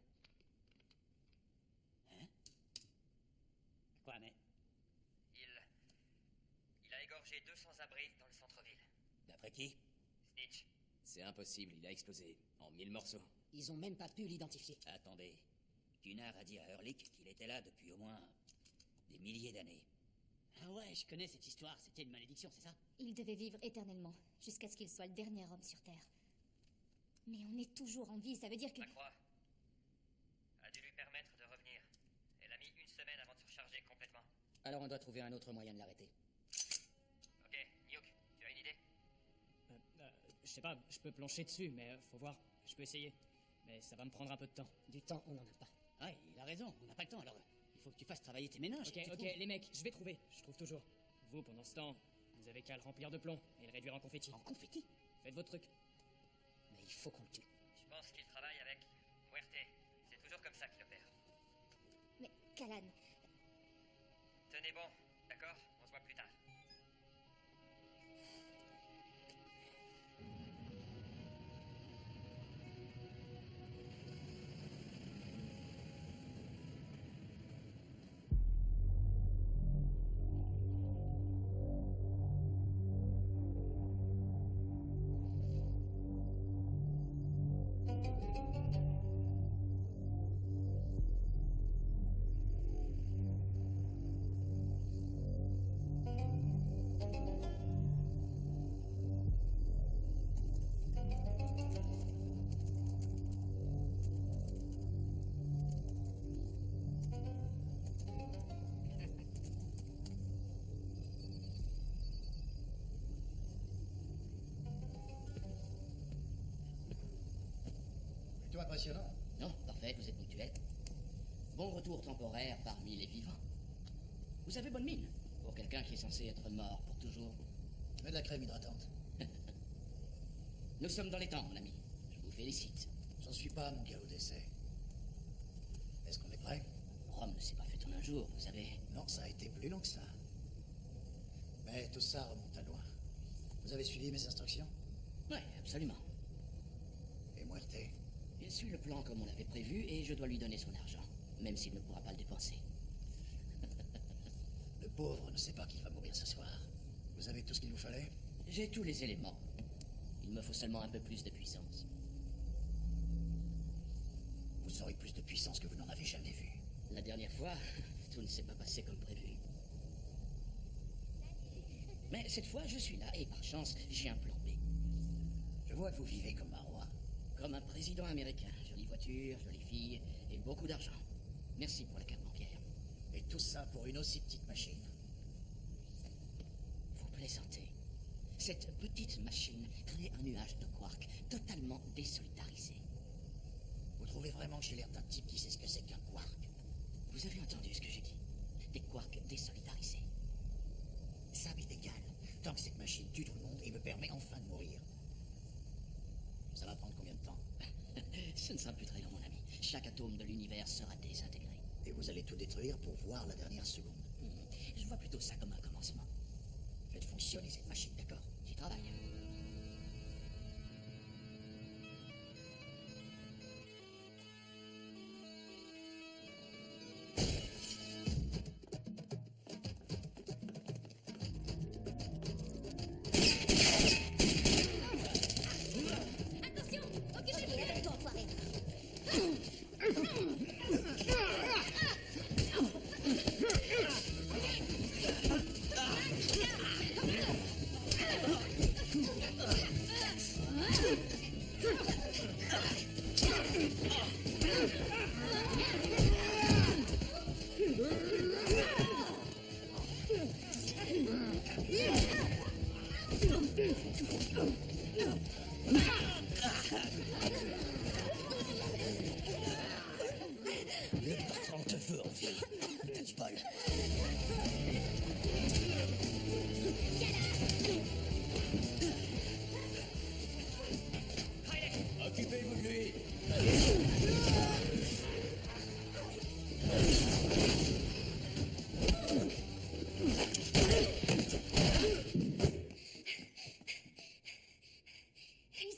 Hein? Quoi, mais Il a égorgé 200 abris dans le centre-ville. d'après qui? Snitch. C'est impossible, il a explosé en 1000 morceaux. Ils ont même pas pu l'identifier. Attendez, Gunnar a dit à Hurlik qu'il était là depuis au moins des milliers d'années. Ah ouais, je connais cette histoire, c'était une malédiction, c'est ça? Il devait vivre éternellement, jusqu'à ce qu'il soit le dernier homme sur Terre. Mais on est toujours en vie, ça veut dire que... La croix a dû lui permettre de revenir. Elle a mis une semaine avant de se recharger complètement. Alors on doit trouver un autre moyen de l'arrêter. Ok, Nyuk, tu as une idée? Je sais pas, je peux plancher dessus, mais faut voir. Je peux essayer. Mais ça va me prendre un peu de temps. Du temps, on n'en a pas. Ouais, il a raison, on n'a pas le temps, alors il faut que tu fasses travailler tes méninges. Ok, les mecs, je vais trouver. Je trouve toujours. Vous, pendant ce temps, vous avez qu'à le remplir de plomb et le réduire en confetti. En confetti? Faites votre truc. Mais il faut qu'on le tue. Je pense qu'il travaille avec Muerte. C'est toujours comme ça qu'il opère. Mais, Callan, Tenez bon, d'accord? On se voit plus tard. Plutôt impressionnant. Non, parfait, vous êtes ponctuel. Bon retour temporaire parmi les vivants. Vous avez bonne mine, pour quelqu'un qui est censé être mort pour toujours. Mets de la crème hydratante. Nous sommes dans les temps, mon ami. Je vous félicite. J'en suis pas à mon galop d'essai. Est-ce qu'on est prêt? Rome ne s'est pas fait en un jour, vous savez. Non, ça a été plus long que ça. Mais tout ça remonte à loin. Vous avez suivi mes instructions? Oui, absolument. Et Muerte? Il suit le plan comme on l'avait prévu et je dois lui donner son argent, même s'il ne pourra pas le dépenser. Le pauvre ne sait pas qu'il va mourir ce soir. Vous avez tout ce qu'il vous fallait? J'ai tous les éléments. Il me faut seulement un peu plus de puissance. Vous aurez plus de puissance que vous n'en avez jamais vu. La dernière fois, tout ne s'est pas passé comme prévu. Mais cette fois, je suis là et par chance, j'ai un plan B. Je vois que vous vivez comme un roi. Comme un président américain. Jolie voiture, jolie fille et beaucoup d'argent. Merci pour la carte bancaire. Et tout ça pour une aussi petite machine. Vous plaisantez. Cette petite machine crée un nuage de quarks totalement désolidarisé. Vous trouvez vraiment que j'ai l'air d'un type qui sait ce que c'est qu'un quark? Vous avez entendu ce que j'ai dit? Des quarks désolidarisés. Ça m'est égal. Tant que cette machine tue tout le monde et me permet enfin de mourir. Ça va prendre combien de temps? Ce ne sera plus très long, mon ami. Chaque atome de l'univers sera désintégré. Et vous allez tout détruire pour voir la dernière seconde. Je vois plutôt ça comme un commencement. Faites fonctionner cette machine, d'accord? J'y travaille. attention! Occupez-vous avec toi, enfoiré!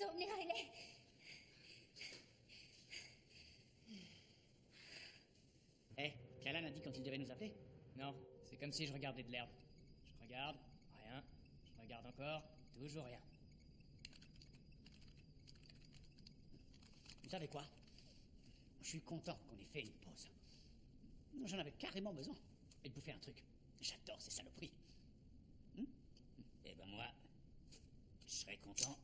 Ils ont emmené Riley. Eh, Callan a dit quand il devait nous appeler? Non, c'est comme si je regardais de l'herbe. Je regarde, rien. Je regarde encore, toujours rien. Vous savez quoi? Je suis content qu'on ait fait une pause. J'en avais carrément besoin. Et de bouffer un truc. J'adore ces saloperies. Eh ben moi, je serais content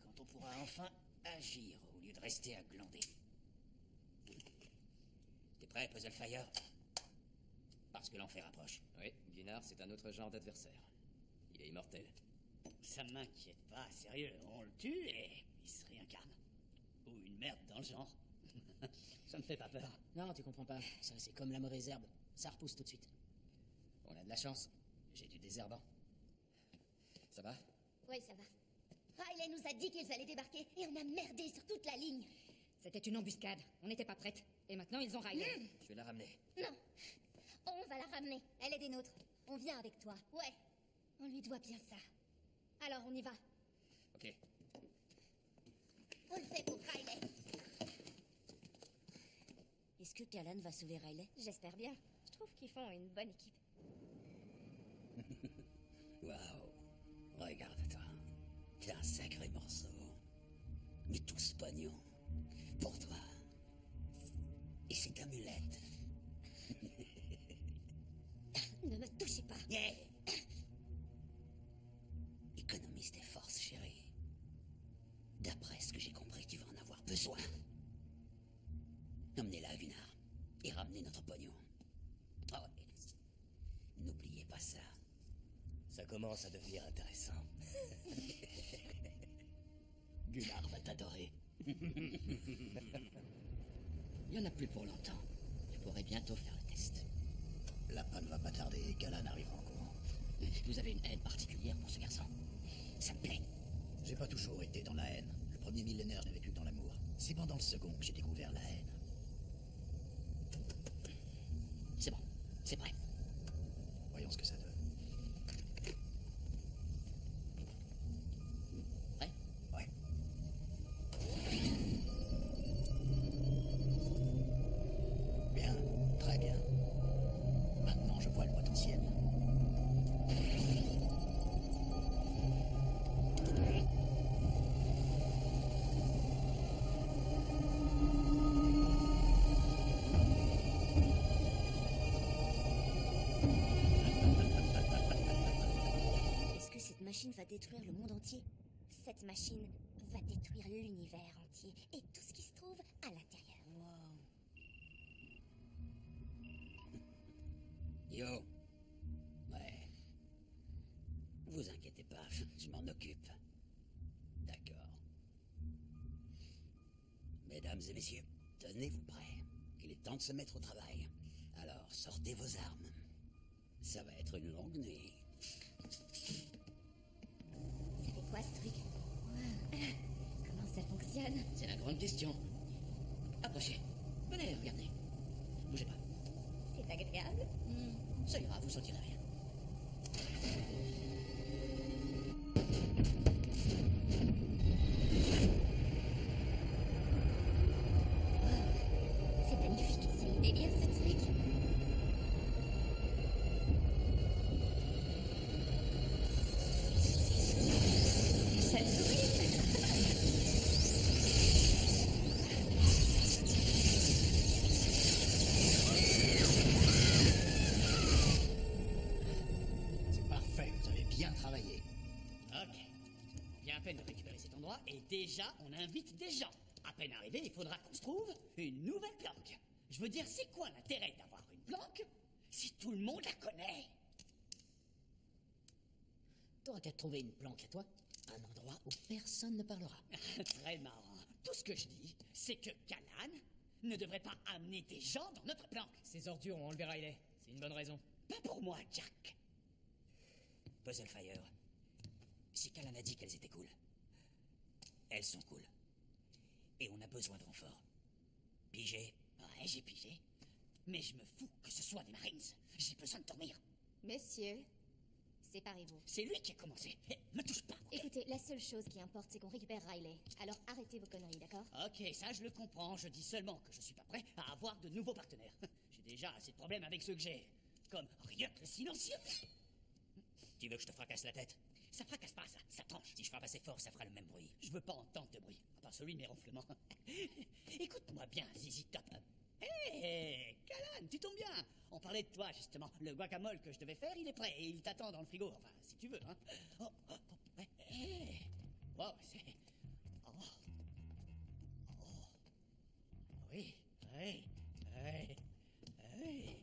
quand on pourra enfin agir au lieu de rester à glander. T'es prêt, Puzzlefire? Parce que l'enfer approche. Oui, Gunnar, c'est un autre genre d'adversaire. Il est immortel. Ça m'inquiète pas, sérieux. On le tue et il se réincarne. Ou une merde dans le genre. Ça me fait pas peur. Non, tu comprends pas. Ça, c'est comme la mauvaise herbe. Ça repousse tout de suite. On a de la chance. J'ai du désherbant. Ça va? Oui, ça va. Riley nous a dit qu'ils allaient débarquer et on a merdé sur toute la ligne. C'était une embuscade. On n'était pas prêtes. Et maintenant, ils ont Riley. Je vais la ramener. Non, on va la ramener. Elle est des nôtres. On vient avec toi. Ouais, on lui doit bien ça. Alors on y va. Ok. On le fait pour Riley. Est-ce que Callan va sauver Riley? J'espère bien. Je trouve qu'ils font une bonne équipe. Waouh. Regarde-toi. T'es un sacré morceau. Mais tout ce pognon. Pour toi. Et cette amulette. Ne me touchez pas. Yeah. Économise tes forces, chérie. D'après ce que j'ai compris, tu vas en avoir besoin. Emmenez-la à Gunnar. Et ramenez notre pognon. Oh ouais. N'oubliez pas ça. Ça commence à devenir intéressant. Gunnar va t'adorer. Il y en a plus pour longtemps. Je pourrais bientôt faire le test. La panne va pas tarder et Callan arrivera en courant. Vous avez une haine particulière pour ce garçon. Ça me plaît. J'ai pas toujours été dans la haine. Le premier millénaire, j'ai vécu dans l'amour. C'est pendant le second que j'ai découvert la haine. C'est bon, c'est prêt. Voyons ce que ça donne. Prêt? Ouais. Bien, très bien. Maintenant, je vois le potentiel. Est-ce que cette machine va détruire le monde entier? Cette machine va détruire l'univers entier et tout ce qui se trouve à l'intérieur. Yo. Ouais. Vous inquiétez pas, je m'en occupe. D'accord. Mesdames et messieurs, tenez-vous prêts. Il est temps de se mettre au travail. Alors, sortez vos armes. Ça va être une longue nuit. Ça fait quoi ce truc? Comment ça fonctionne? C'est la grande question. Approchez. Venez, regardez. Bougez pas. C'est agréable. Ça ira, vous sentirez rien. C'est magnifique. C'est le délire ce truc. Ça sourit. C'est parfait, vous avez bien travaillé. Ok. On vient à peine de récupérer cet endroit et déjà on invite des gens. À peine arrivé, il faudra qu'on se trouve une nouvelle planque. Je veux dire, c'est quoi l'intérêt d'avoir une planque si tout le monde la connaît? T'auras qu'à trouver une planque à toi. Un endroit où personne ne parlera. Très marrant. Tout ce que je dis, c'est que Callan ne devrait pas amener des gens dans notre planque. Ces ordures ont enlevé Riley. C'est une bonne raison. Pas pour moi, Jack. Puzzlefire, si Callan a dit qu'elles étaient cool, elles sont cool. Et on a besoin de renfort. Pigé? Ouais, j'ai pigé. Mais je me fous que ce soit des Marines. J'ai besoin de dormir. Messieurs, Séparez-vous. C'est lui qui a commencé. Hé, me touche pas. Écoutez, la seule chose qui importe, c'est qu'on récupère Riley. Alors arrêtez vos conneries, d'accord? Ok, ça je le comprends. Je dis seulement que je suis pas prêt à avoir de nouveaux partenaires. J'ai déjà assez de problèmes avec ceux que j'ai. Comme Riot le silencieux. Tu veux que je te fracasse la tête? Ça fracasse pas, ça tranche. Si je frappe assez fort, ça fera le même bruit. Je veux pas entendre de bruit, à part celui de mes ronflements. Écoute-moi bien, Zizi Top. Hé, Callan, tu tombes bien. On parlait de toi, justement. Le guacamole que je devais faire, il est prêt et il t'attend dans le frigo. Enfin, si tu veux, hein. Oh, oh, oh, ouais. Hé. Wow, c'est... Oh. Oh. Oui, oui, oui, oui.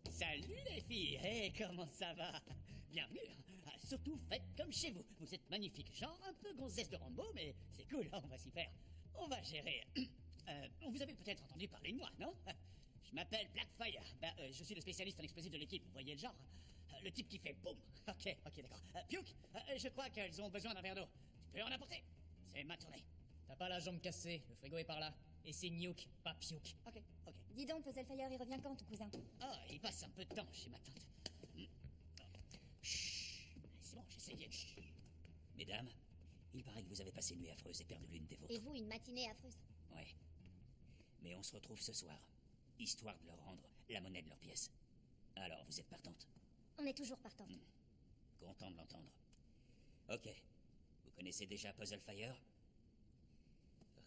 Salut les filles. Hé, comment ça va? Bienvenue. Ah, surtout, faites comme chez vous. Vous êtes magnifiques. Genre un peu gonzesse de Rambo, mais c'est cool, on va s'y faire. On va gérer. Vous avez peut-être entendu parler de moi, non? Je m'appelle Blackfire. Je suis le spécialiste en explosifs de l'équipe, vous voyez le genre? Le type qui fait boum. Ok, d'accord. Puke, je crois qu'elles ont besoin d'un verre d'eau. Tu peux en apporter? C'est ma tournée. T'as pas la jambe cassée, le frigo est par là. Et c'est Nuke, pas Puke. Ok. Dis donc, Puzzlefire, il revient quand, ton cousin? Oh, il passe un peu de temps chez ma tante. Chut. C'est bon, j'essayais de... Chut. Mesdames, il paraît que vous avez passé une nuit affreuse et perdu l'une des vôtres. Et vous, une matinée affreuse? Ouais. Mais on se retrouve ce soir, histoire de leur rendre la monnaie de leur pièce. Alors, vous êtes partante? On est toujours partante. Content de l'entendre. Ok. Vous connaissez déjà Puzzlefire?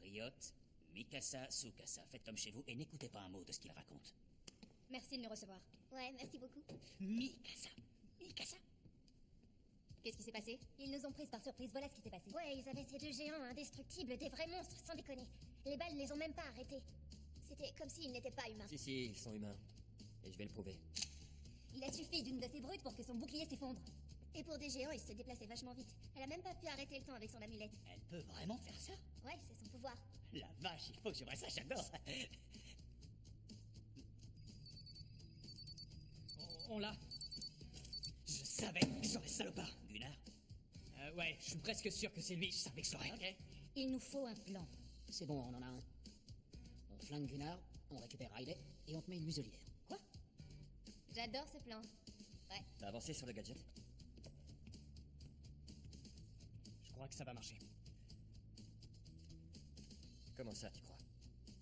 Riot, Mikasa, Tsukasa. Faites comme chez vous et n'écoutez pas un mot de ce qu'il raconte. Merci de nous recevoir. Ouais, merci beaucoup. Mikasa. Qu'est-ce qui s'est passé? Ils nous ont prises par surprise, voilà ce qui s'est passé. Ouais, ils avaient ces deux géants indestructibles, des vrais monstres, sans déconner. Les balles ne les ont même pas arrêtés. C'était comme s'ils n'étaient pas humains. Si, ils sont humains. Et je vais le prouver. Il a suffi d'une de ces brutes pour que son bouclier s'effondre. Et pour des géants, ils se déplaçaient vachement vite. Elle a même pas pu arrêter le temps avec son amulette. Elle peut vraiment faire ça? Ouais, c'est son pouvoir. La vache, il faut que je vois ça, j'adore. On l'a. Je savais, j'aurais salopard. Gunnar? Ouais, je suis presque sûr que c'est lui. Je savais que je l'aurais. Ok. Il nous faut un plan. C'est bon, on en a un. On flingue Gunnar, on récupère Riley, et on te met une muselière. Quoi? J'adore ce plan. Ouais. T'as avancé sur le gadget? Je crois que ça va marcher. Comment ça, tu crois?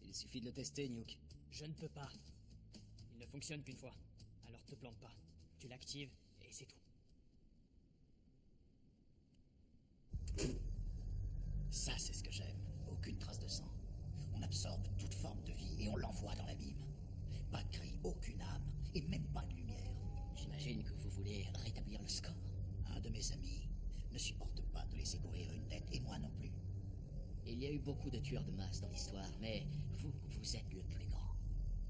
Il suffit de le tester, Nuke. Je ne peux pas. Il ne fonctionne qu'une fois. Alors te plante pas. Tu l'actives, et c'est tout. Ça, c'est ce que j'aime. Aucune trace de sang. On absorbe toute forme de vie et on l'envoie dans l'abîme. Pas de cri, aucune âme, et même pas de lumière. J'imagine que vous voulez rétablir le score. Un de mes amis ne supporte pas de laisser courir une tête, et moi non plus. Il y a eu beaucoup de tueurs de masse dans l'histoire, mais vous êtes le plus grand.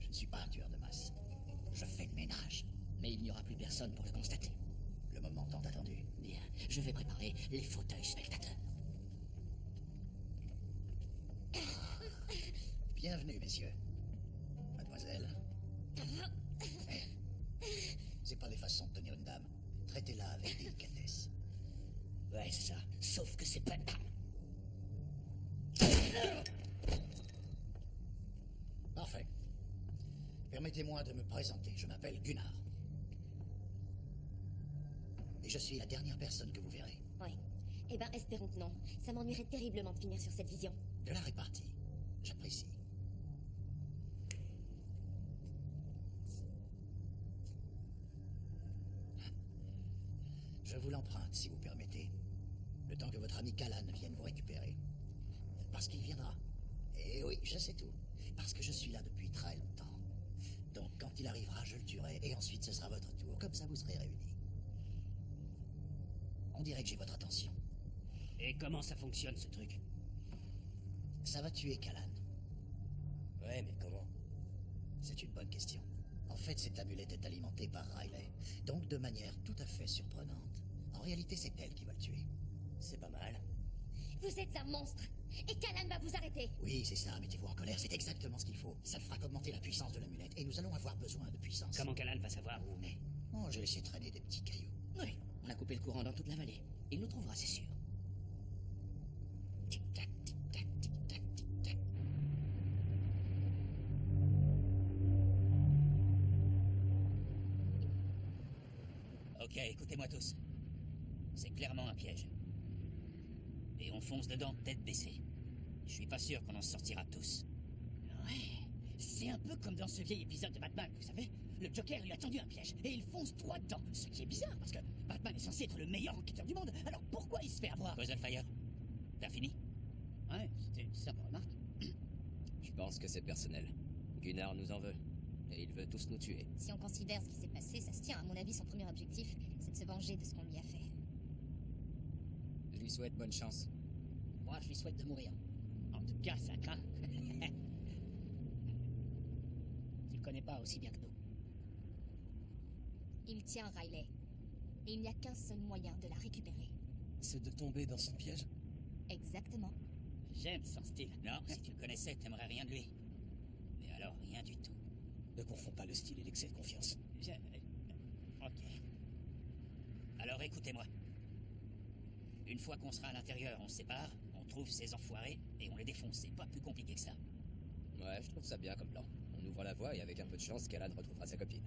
Je ne suis pas un tueur de masse. Je fais le ménage. Mais il n'y aura plus personne pour le constater. Le moment tant attendu. Bien, je vais préparer les fauteuils spectateurs. Bienvenue, messieurs. Mademoiselle. C'est pas des façons de tenir une dame. Traitez-la avec délicatesse. Ouais, c'est ça. Sauf que c'est pas... Parfait. Permettez-moi de me présenter. Je m'appelle Gunnar. Et je suis la dernière personne que vous verrez. Ouais. Eh ben, espérons que non. Ça m'ennuierait terriblement de finir sur cette vision. De la répartie. J'apprécie. Je vous l'emprunte, si vous permettez. Le temps que votre ami Callan vienne vous récupérer. Parce qu'il viendra. Et oui, je sais tout. Parce que je suis là depuis très longtemps. Donc, quand il arrivera, je le tuerai. Et ensuite, ce sera votre tour. Comme ça, vous serez réunis. On dirait que j'ai votre attention. Et comment ça fonctionne, ce truc? Ça va tuer Callan. Ouais, mais comment? C'est une bonne question. En fait, cette amulette est alimentée par Riley. Donc, de manière tout à fait surprenante. En réalité, c'est elle qui va le tuer. C'est pas mal. Vous êtes un monstre. Et Callan va vous arrêter. Oui, c'est ça. Mettez-vous en colère. C'est exactement ce qu'il faut. Ça fera augmenter la puissance de l'amulette. Et nous allons avoir besoin de puissance. Comment Callan va savoir où on est? Oh, j'ai laissé traîner des petits cailloux. Oui, on a coupé le courant dans toute la vallée. Il nous trouvera, c'est sûr. Tic-tac, tic-tac, tic-tac, tic-tac. Ok, écoutez-moi tous. C'est clairement un piège. Et on fonce dedans tête baissée. Je suis pas sûr qu'on en sortira tous. Ouais, c'est un peu comme dans ce vieil épisode de Batman, vous savez. Le Joker lui a tendu un piège et il fonce droit dedans. Ce qui est bizarre parce que Batman est censé être le meilleur enquêteur du monde. Alors pourquoi il se fait avoir? Puzzlefire, t'as fini? Ouais, c'était une simple remarque. Je pense que c'est personnel. Gunnar nous en veut. Et il veut tous nous tuer. Si on considère ce qui s'est passé, ça se tient. À mon avis, son premier objectif, c'est de se venger de ce qu'on lui a fait. Je lui souhaite bonne chance. Moi, je lui souhaite de mourir. En tout cas, ça craint. Tu le connais pas aussi bien que nous. Il tient Riley. Et il n'y a qu'un seul moyen de la récupérer. C'est de tomber dans son piège? Exactement. J'aime son style. Non, si tu le connaissais, t'aimerais rien de lui. Mais alors, rien du tout. Ne confonds pas le style et l'excès de confiance. Ok. Alors écoutez-moi. Une fois qu'on sera à l'intérieur, on se sépare, on trouve ces enfoirés et on les défonce. C'est pas plus compliqué que ça. Ouais, je trouve ça bien comme plan. On ouvre la voie et avec un peu de chance, Callan retrouvera sa copine.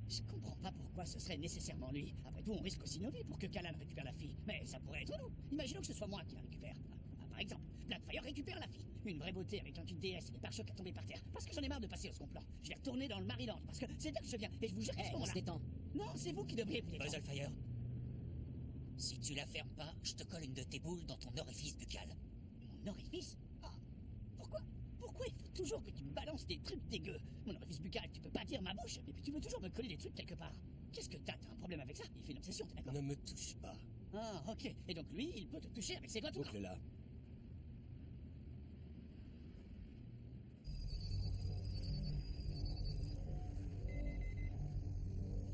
Je comprends pas pourquoi ce serait nécessairement lui. Après tout, on risque aussi nos vies pour que Callan récupère la fille. Mais ça pourrait être nous. Imaginons que ce soit moi qui la récupère. Par exemple, Blackfire récupère la fille. Une vraie beauté avec un tube DS et des pare-chocs à tomber par terre. Parce que j'en ai marre de passer au second plan. Je vais retourner dans le Maryland parce que c'est là que je viens. Et je vous jure qu'à ce On se moment-là... détend. Non, c'est vous qui devriez vous détendre. Puzzlefire, si tu la fermes pas, je te colle une de tes boules dans ton orifice buccal. Mon orifice? Ah, pourquoi il faut toujours que tu me balances des trucs dégueux? Mon orifice buccal, tu peux pas dire ma bouche. Et puis tu veux toujours me coller des trucs quelque part. Qu'est-ce que t'as un problème avec ça? Il fait une obsession, t'es d'accord? Ne me touche pas. Ah, ok. Et donc lui, il peut te toucher avec ses doigts tout Boucle-la.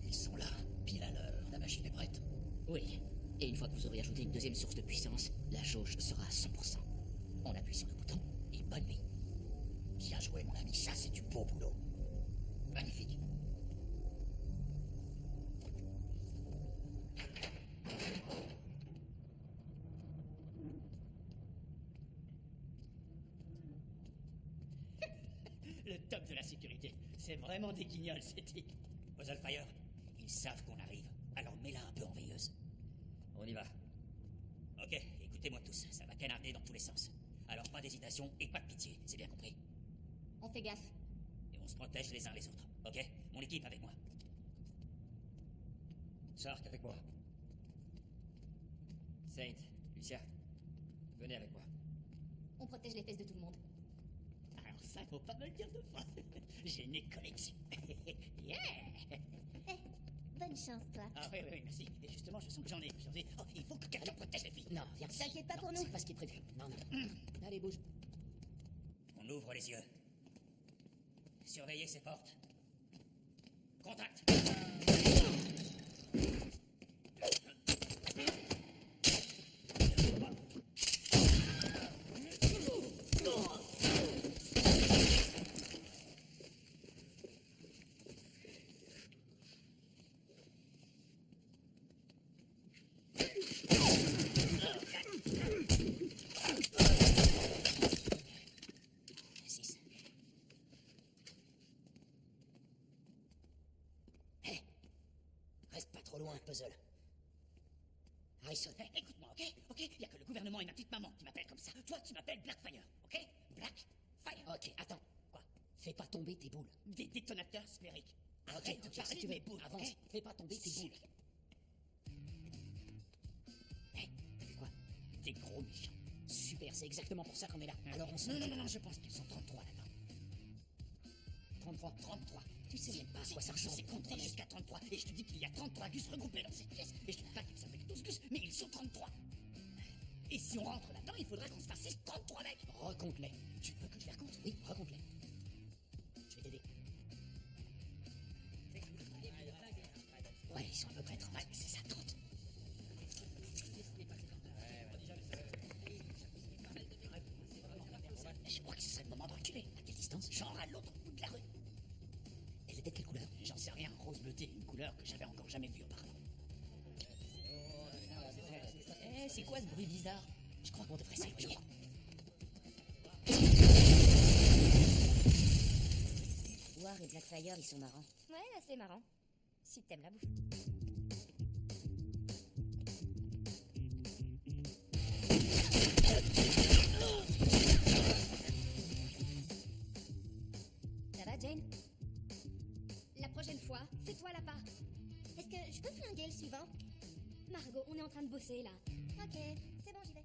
Ils sont là, pile à l'heure. La machine est prête. Oui. Et une fois que vous aurez ajouté une deuxième source de puissance, la jauge sera à 100%. On appuie sur le bouton et bonne nuit. Bien joué, mon ami. Ça, c'est du beau boulot. Magnifique. Le top de la sécurité. C'est vraiment des guignols, ces types. Puzzlefire, ils savent qu'on arrive. Alors mets-la un peu en veilleuse. On y va. Ok, écoutez-moi tous, ça va canarder dans tous les sens. Alors pas d'hésitation et pas de pitié, c'est bien compris? On fait gaffe. Et on se protège les uns les autres, ok? Mon équipe avec moi. Sark avec moi. Saint, Lucia, venez avec moi. On protège les fesses de tout le monde. Alors ça, faut pas me le dire deux fois. J'ai une école dessus. Yeah! Bonne chance, toi. Ah oui, merci. Et justement, je sens que j'en ai. Oh, il faut que quelqu'un protège les filles. Non, viens. T'inquiète pas pour nous. C'est pas ce qui est prévu. Non. Allez, bouge. On ouvre les yeux. Surveillez ces portes. Contact! Reste pas trop loin, Puzzle. Harrison. Écoute-moi, ok? Il y a que le gouvernement et ma petite maman qui m'appellent comme ça. Toi, tu m'appelles Blackfire, ok? Blackfire. Ok, attends. Quoi? Fais pas tomber tes boules. Des détonateurs sphériques. Ok, Arrête de parler si tu de veux. mes boules, Avance. ok? Fais pas tomber tes boules. Hé, t'as vu quoi? Des gros méchants. Super, c'est exactement pour ça qu'on est là. Alors on s'en... Non, je pense qu'ils sont 33 là-dedans. 33. Tu sais même pas à quoi ça Je sais ressemble. compter jusqu'à 33. Et je te dis qu'il y a 33 Gus regroupés dans cette pièce. Et je te dis pas qu'ils s'appellent tous Gus, mais ils sont 33. Et si on rentre là-dedans, il faudrait qu'on se fasse ces 33 mecs. Recompte-les. Tu veux que je les raconte? Oui, recompte-les. Je vais t'aider. Ouais, ils sont à peu près 30. Ouais, c'est ça, 30. Je crois que ce serait le moment de reculer. À quelle distance? Genre à l'autre bout de la rue. Elle était de quelle couleur? J'en sais rien, rose bleutée, une couleur que j'avais encore jamais vue auparavant. C'est quoi ce bruit bizarre? Je crois qu'on devrait s'éloigner. War et Blackfire, ils sont marrants. Ouais, assez marrants. Si t'aimes la bouffe. en train de bosser, là. Ok, c'est bon, j'y vais.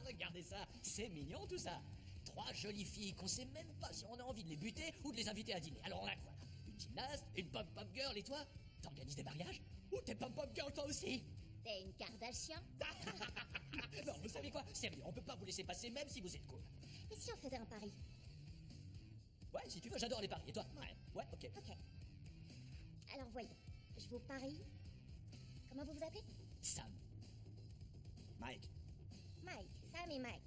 Regardez ça, c'est mignon tout ça. 3 jolies filles qu'on sait même pas si on a envie de les buter ou de les inviter à dîner. Alors on a quoi là? Une gymnaste, une pom-pom girl et toi? T'organises des mariages? Ou t'es pom-pom girl toi aussi? T'es une Kardashian? Non, vous savez quoi? Sérieux, on peut pas vous laisser passer même si vous êtes cool. Et si on faisait un pari? Ouais, si tu veux, j'adore les paris. Et toi? Ouais, ok. Ok. Alors voyons, je vous parie... Comment vous vous appelez? Sam. Mike. Mike, Sam et Mike.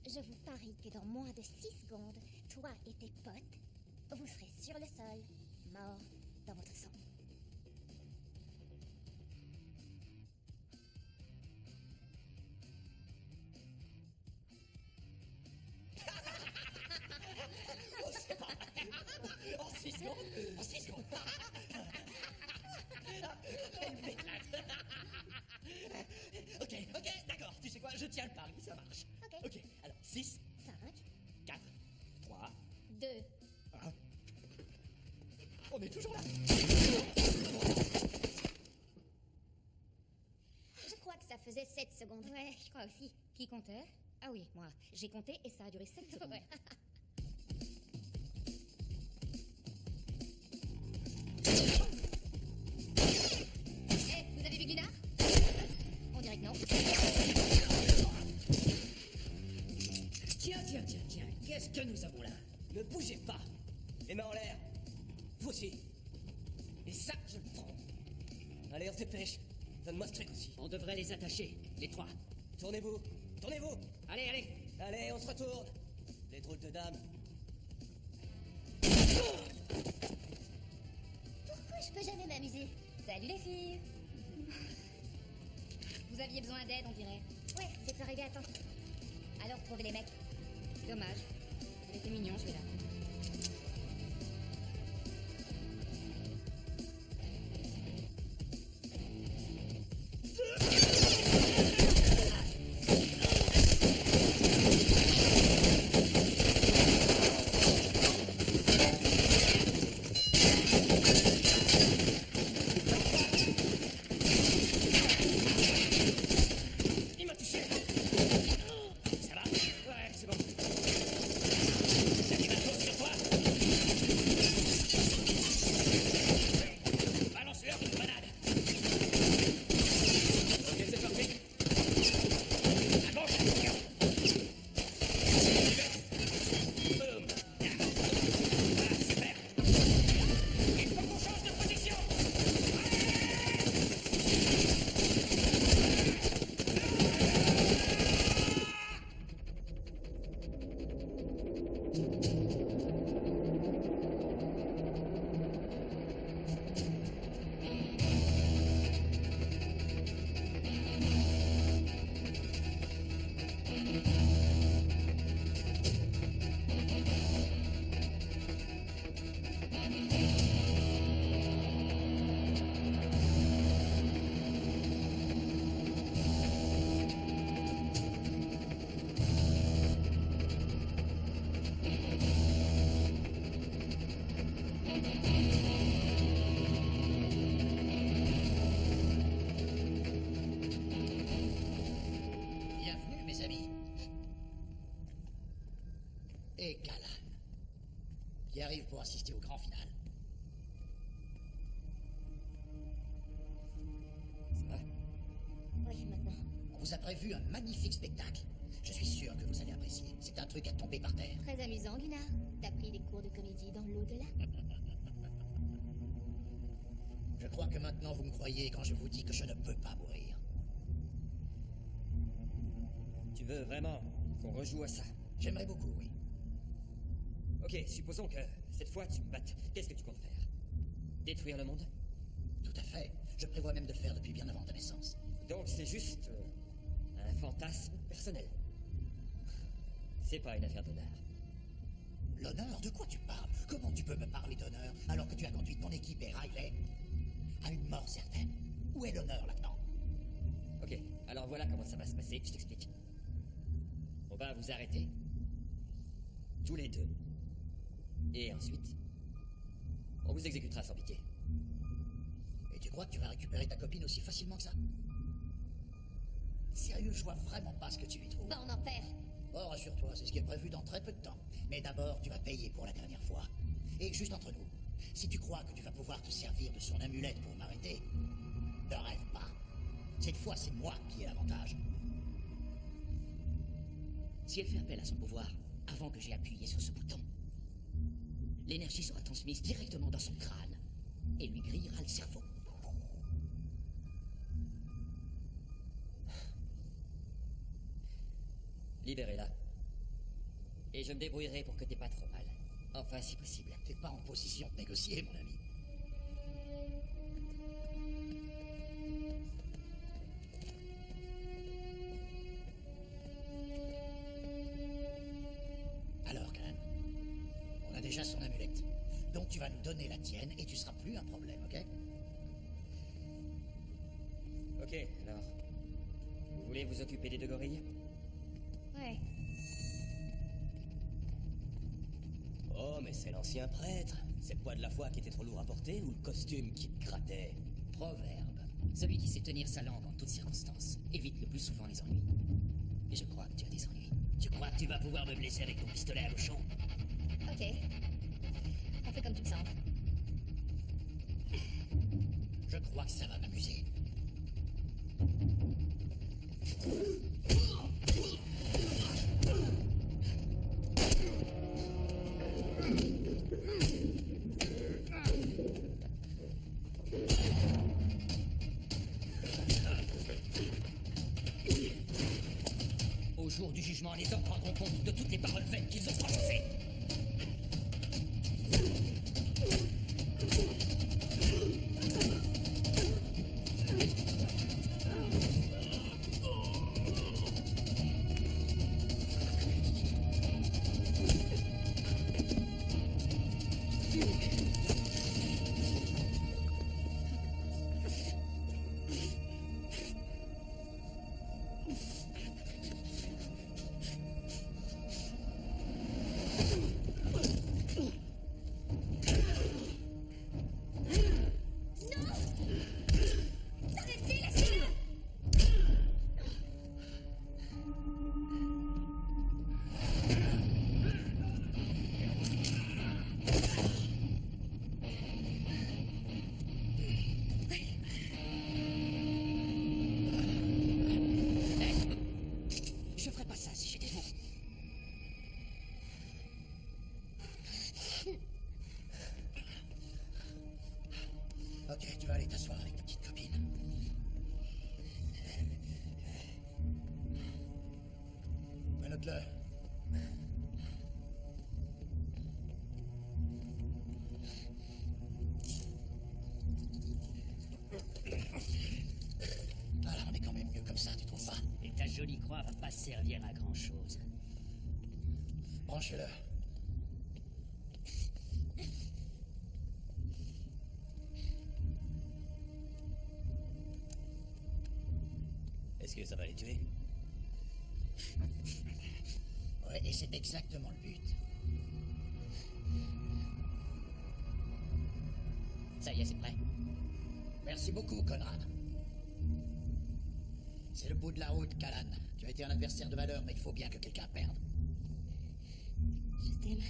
Je vous parie que dans moins de 6 secondes, toi et tes potes, vous serez sur le sol, morts dans votre sang. Oh, c'est pas vrai. En 6 secondes? En 6 secondes. Elle m'éclate. Ok, d'accord. Tu sais quoi? Je tiens le pari, ça marche. Ok, alors 6, 5, 4, 3, 2. 1. On est toujours là. Je crois que ça faisait 7 secondes. Ouais, je crois aussi. Qui comptait? Ah oui, moi. J'ai compté et ça a duré 7 secondes. Ouais. Vous avez vu Gunnar? On dirait que non. Tiens. Qu'est-ce que nous avons là? Ne bougez pas. Les mains en l'air. Vous aussi. Et ça, je le prends. Allez, on se dépêche. Donne-moi ce truc aussi. On devrait les attacher, les 3. Tournez-vous. Allez. Allez, on se retourne. Les drôles de dames. Pourquoi je peux jamais m'amuser? Salut les filles. Vous aviez besoin d'aide, on dirait. Ouais, vous êtes arrivés à temps. Alors, trouvez les mecs. Dommage. Il était mignon, celui-là. Il m'a touché. Ça va? Ouais, c'est bon. T'as ma tour sur toi? Balance-leur une grenade. Ok, c'est parti. À gauche. Boum. Voilà, super. Il faut qu'on change de position. Bienvenue, mes amis. Et Callan, qui arrive pour assister au grand final. Ça va? Oui, maintenant. On vous a prévu un magnifique spectacle. Je suis sûr que vous allez apprécier. C'est un truc à tomber par terre. Très amusant, Gunnar. T'as pris des cours de comédie dans l'au-delà? Je crois que maintenant vous me croyez quand je vous dis que je ne peux pas mourir. Tu veux vraiment qu'on rejoue à ça? J'aimerais beaucoup, oui. Ok, supposons que cette fois tu me battes. Qu'est-ce que tu comptes faire? Détruire le monde? Tout à fait. Je prévois même de le faire depuis bien avant ta naissance. Donc c'est juste un fantasme personnel. C'est pas une affaire d'honneur. L'honneur? De quoi tu parles? Comment tu peux me parler d'honneur alors que tu as conduit ton équipe et Riley à une mort certaine? Où est l'honneur là-dedans? Ok, alors voilà comment ça va se passer, je t'explique. On va vous arrêter. Tous les deux. Et ensuite, on vous exécutera sans pitié. Et tu Tu crois que tu vas récupérer ta copine aussi facilement que ça? Sérieux, je vois vraiment pas ce que tu y trouves. Bah, on en perd. Oh, rassure-toi, c'est ce qui est prévu dans très peu de temps. Mais d'abord, tu vas payer pour la dernière fois. Et juste entre nous, si tu crois que tu vas pouvoir te servir de son amulette pour m'arrêter, ne rêve pas. Cette fois, c'est moi qui ai l'avantage. Si elle fait appel à son pouvoir avant que j'ai appuyé sur ce bouton, l'énergie sera transmise directement dans son crâne et lui grillera le cerveau. Libérez-la. Et je me débrouillerai pour que t'aies pas trop mal. Enfin, si possible. T'es pas en position de négocier, mon ami. Alors, Karen, on a déjà son amulette. Donc tu vas nous donner la tienne et tu seras plus un problème, ok? Ok, alors... Vous voulez vous occuper des deux gorilles? Ouais. Oh, mais c'est l'ancien prêtre. C'est le poids de la foi qui était trop lourd à porter ou le costume qui te grattait? Proverbe. Celui qui sait tenir sa langue en toutes circonstances évite le plus souvent les ennuis. Et je crois que tu as des ennuis. Tu crois que tu vas pouvoir me blesser avec ton pistolet à bouchon? Ok. On fait comme tu le sens. Je crois que ça va m'amuser. Au jour du jugement, les hommes prendront compte de toutes les paroles vaines qu'ils ont prononcées. Ok, tu vas aller t'asseoir avec ta petite copine. Menotte-le. Alors, on est quand même mieux comme ça, tu trouves pas? Et ta jolie croix va pas servir à grand-chose. Branchez-le. Est-ce que ça va les tuer? Ouais, et c'est exactement le but. Ça y est, c'est prêt. Merci beaucoup, Conrad. C'est le bout de la route, Callan. Tu as été un adversaire de valeur, mais il faut bien que quelqu'un perde. Je t'aime.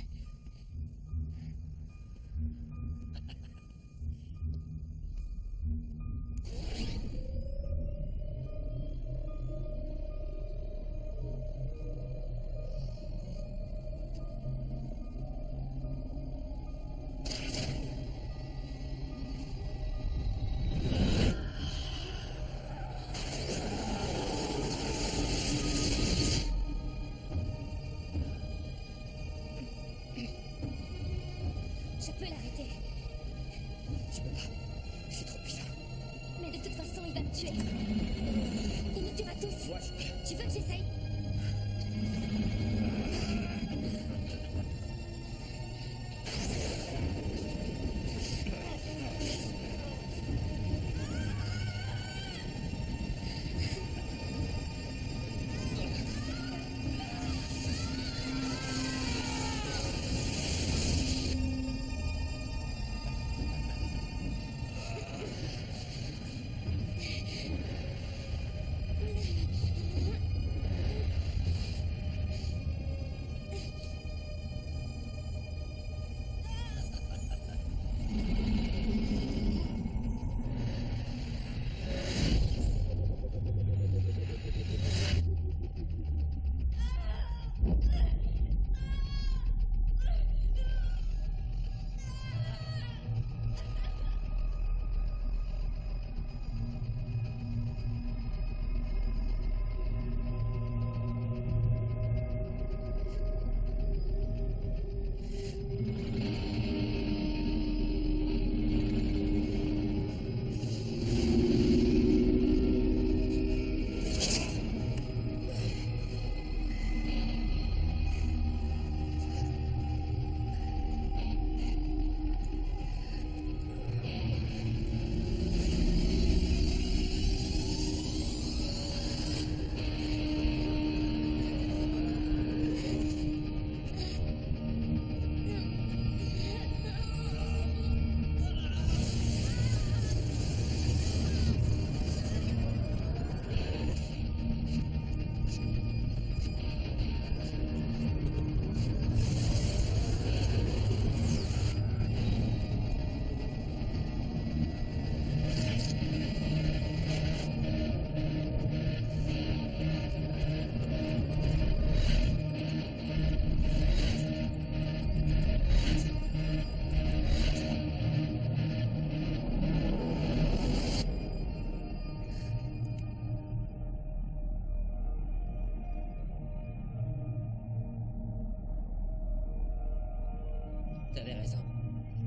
T'avais raison.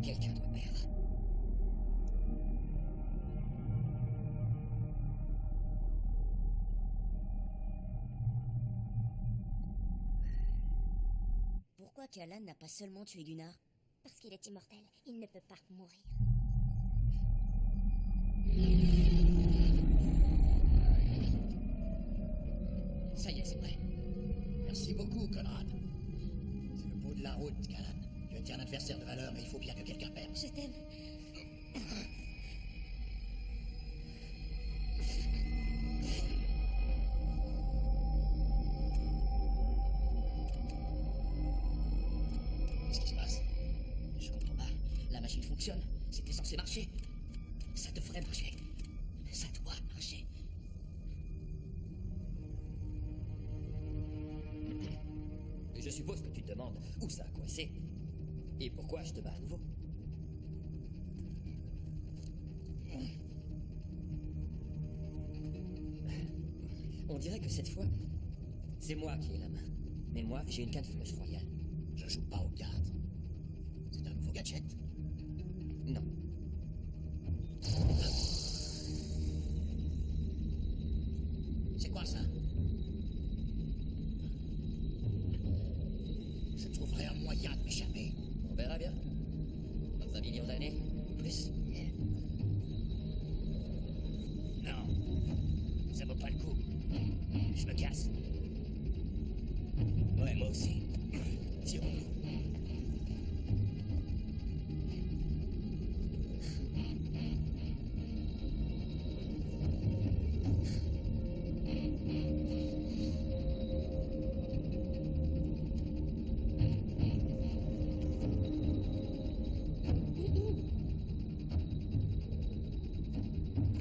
Quelqu'un doit perdre. Pourquoi Callan n'a pas seulement tué Gunnar? Parce qu'il est immortel, il ne peut pas mourir. Ça y est, c'est prêt. Merci beaucoup, Conrad. C'est le bout de la route, Callan. Tu étais un adversaire de valeur, mais il faut bien que quelqu'un perde. Je t'aime. Qu'est-ce qui se passe? Je comprends pas. La machine fonctionne. C'était censé marcher. Ça devrait marcher. Ça doit marcher. Je suppose que tu te demandes où ça a coincé. Et pourquoi je te bats à nouveau. On dirait que cette fois, c'est moi qui ai la main. Mais moi, j'ai une canne flush royale. Je joue pas aux cartes. C'est un nouveau gadget. Non. C'est quoi ça? Je trouverai un moyen de m'échapper. On verra bien. Dans 1 million d'années, plus. Non. Ça vaut pas le coup. Je me casse. Ouais, moi aussi. Tirons-nous.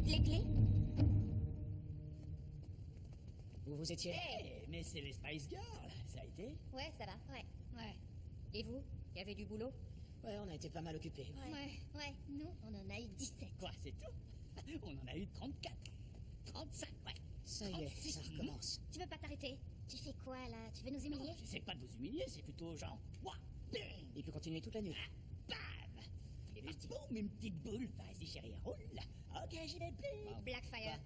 Les clés? Vous étiez... Hey, mais c'est les Spice Girls, ça a été? Ouais, ça va. Ouais. Ouais. Et vous? Il y avait du boulot? Ouais, on a été pas mal occupés. Ouais, nous, on en a eu 17. Quoi, c'est tout? On en a eu 34. 35, ouais. Ça y est, 36. ça recommence. Tu veux pas t'arrêter? Tu fais quoi, là? Tu veux nous humilier? Non, j'essaie pas de vous humilier, c'est plutôt genre... Ouah, bing, Il peut continuer toute la nuit. bam. Il est parti. Boum, une petite boule. Vas-y, chérie, roule. Ok, j'y vais, bing. Blackfire.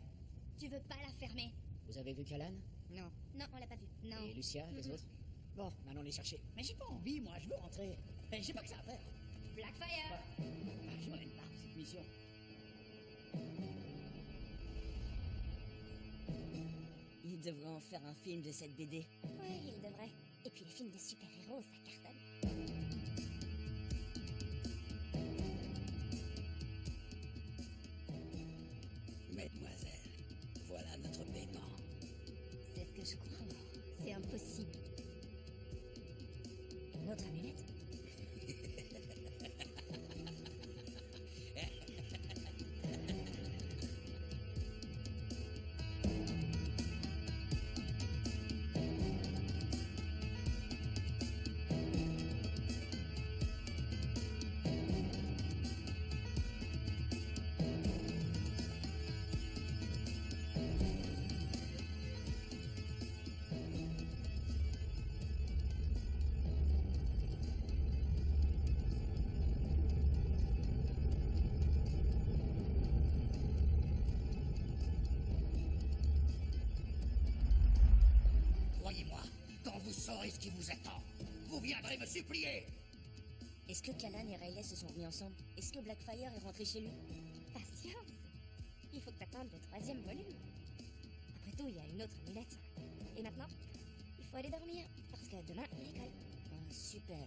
Tu veux pas la fermer? Vous avez vu Callan? Non. Non, on l'a pas vu. Non. Et Lucia, les autres? Bon, allons les chercher. Mais j'ai pas envie, moi, je veux rentrer. Mais j'ai pas que ça à faire. Blackfire! Ah, je m'en aime pas, cette mission. Il devrait en faire un film de cette BD. Ouais, il devrait. Et puis les films de super-héros, ça cartonne. Mademoiselle, voilà notre paiement. C'est ce que je crois. C'est impossible. Notre amulette? Croyez-moi, quand vous saurez ce qui vous attend, vous viendrez me supplier. Est-ce que Callan et Riley se sont remis ensemble? Est-ce que Blackfire est rentré chez lui? Patience. Il faut que t'attendes le 3e volume. Après tout, il y a une autre amulette. Et maintenant, il faut aller dormir, parce que demain, il y a l'école. Ah, super.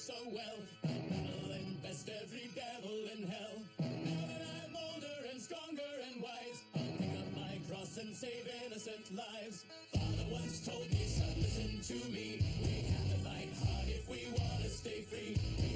so well. I'll invest every devil in hell. Now that I'm older and stronger and wise, I'll pick up my cross and save innocent lives. Father once told me, son, listen to me. We have to fight hard if we want to stay free. We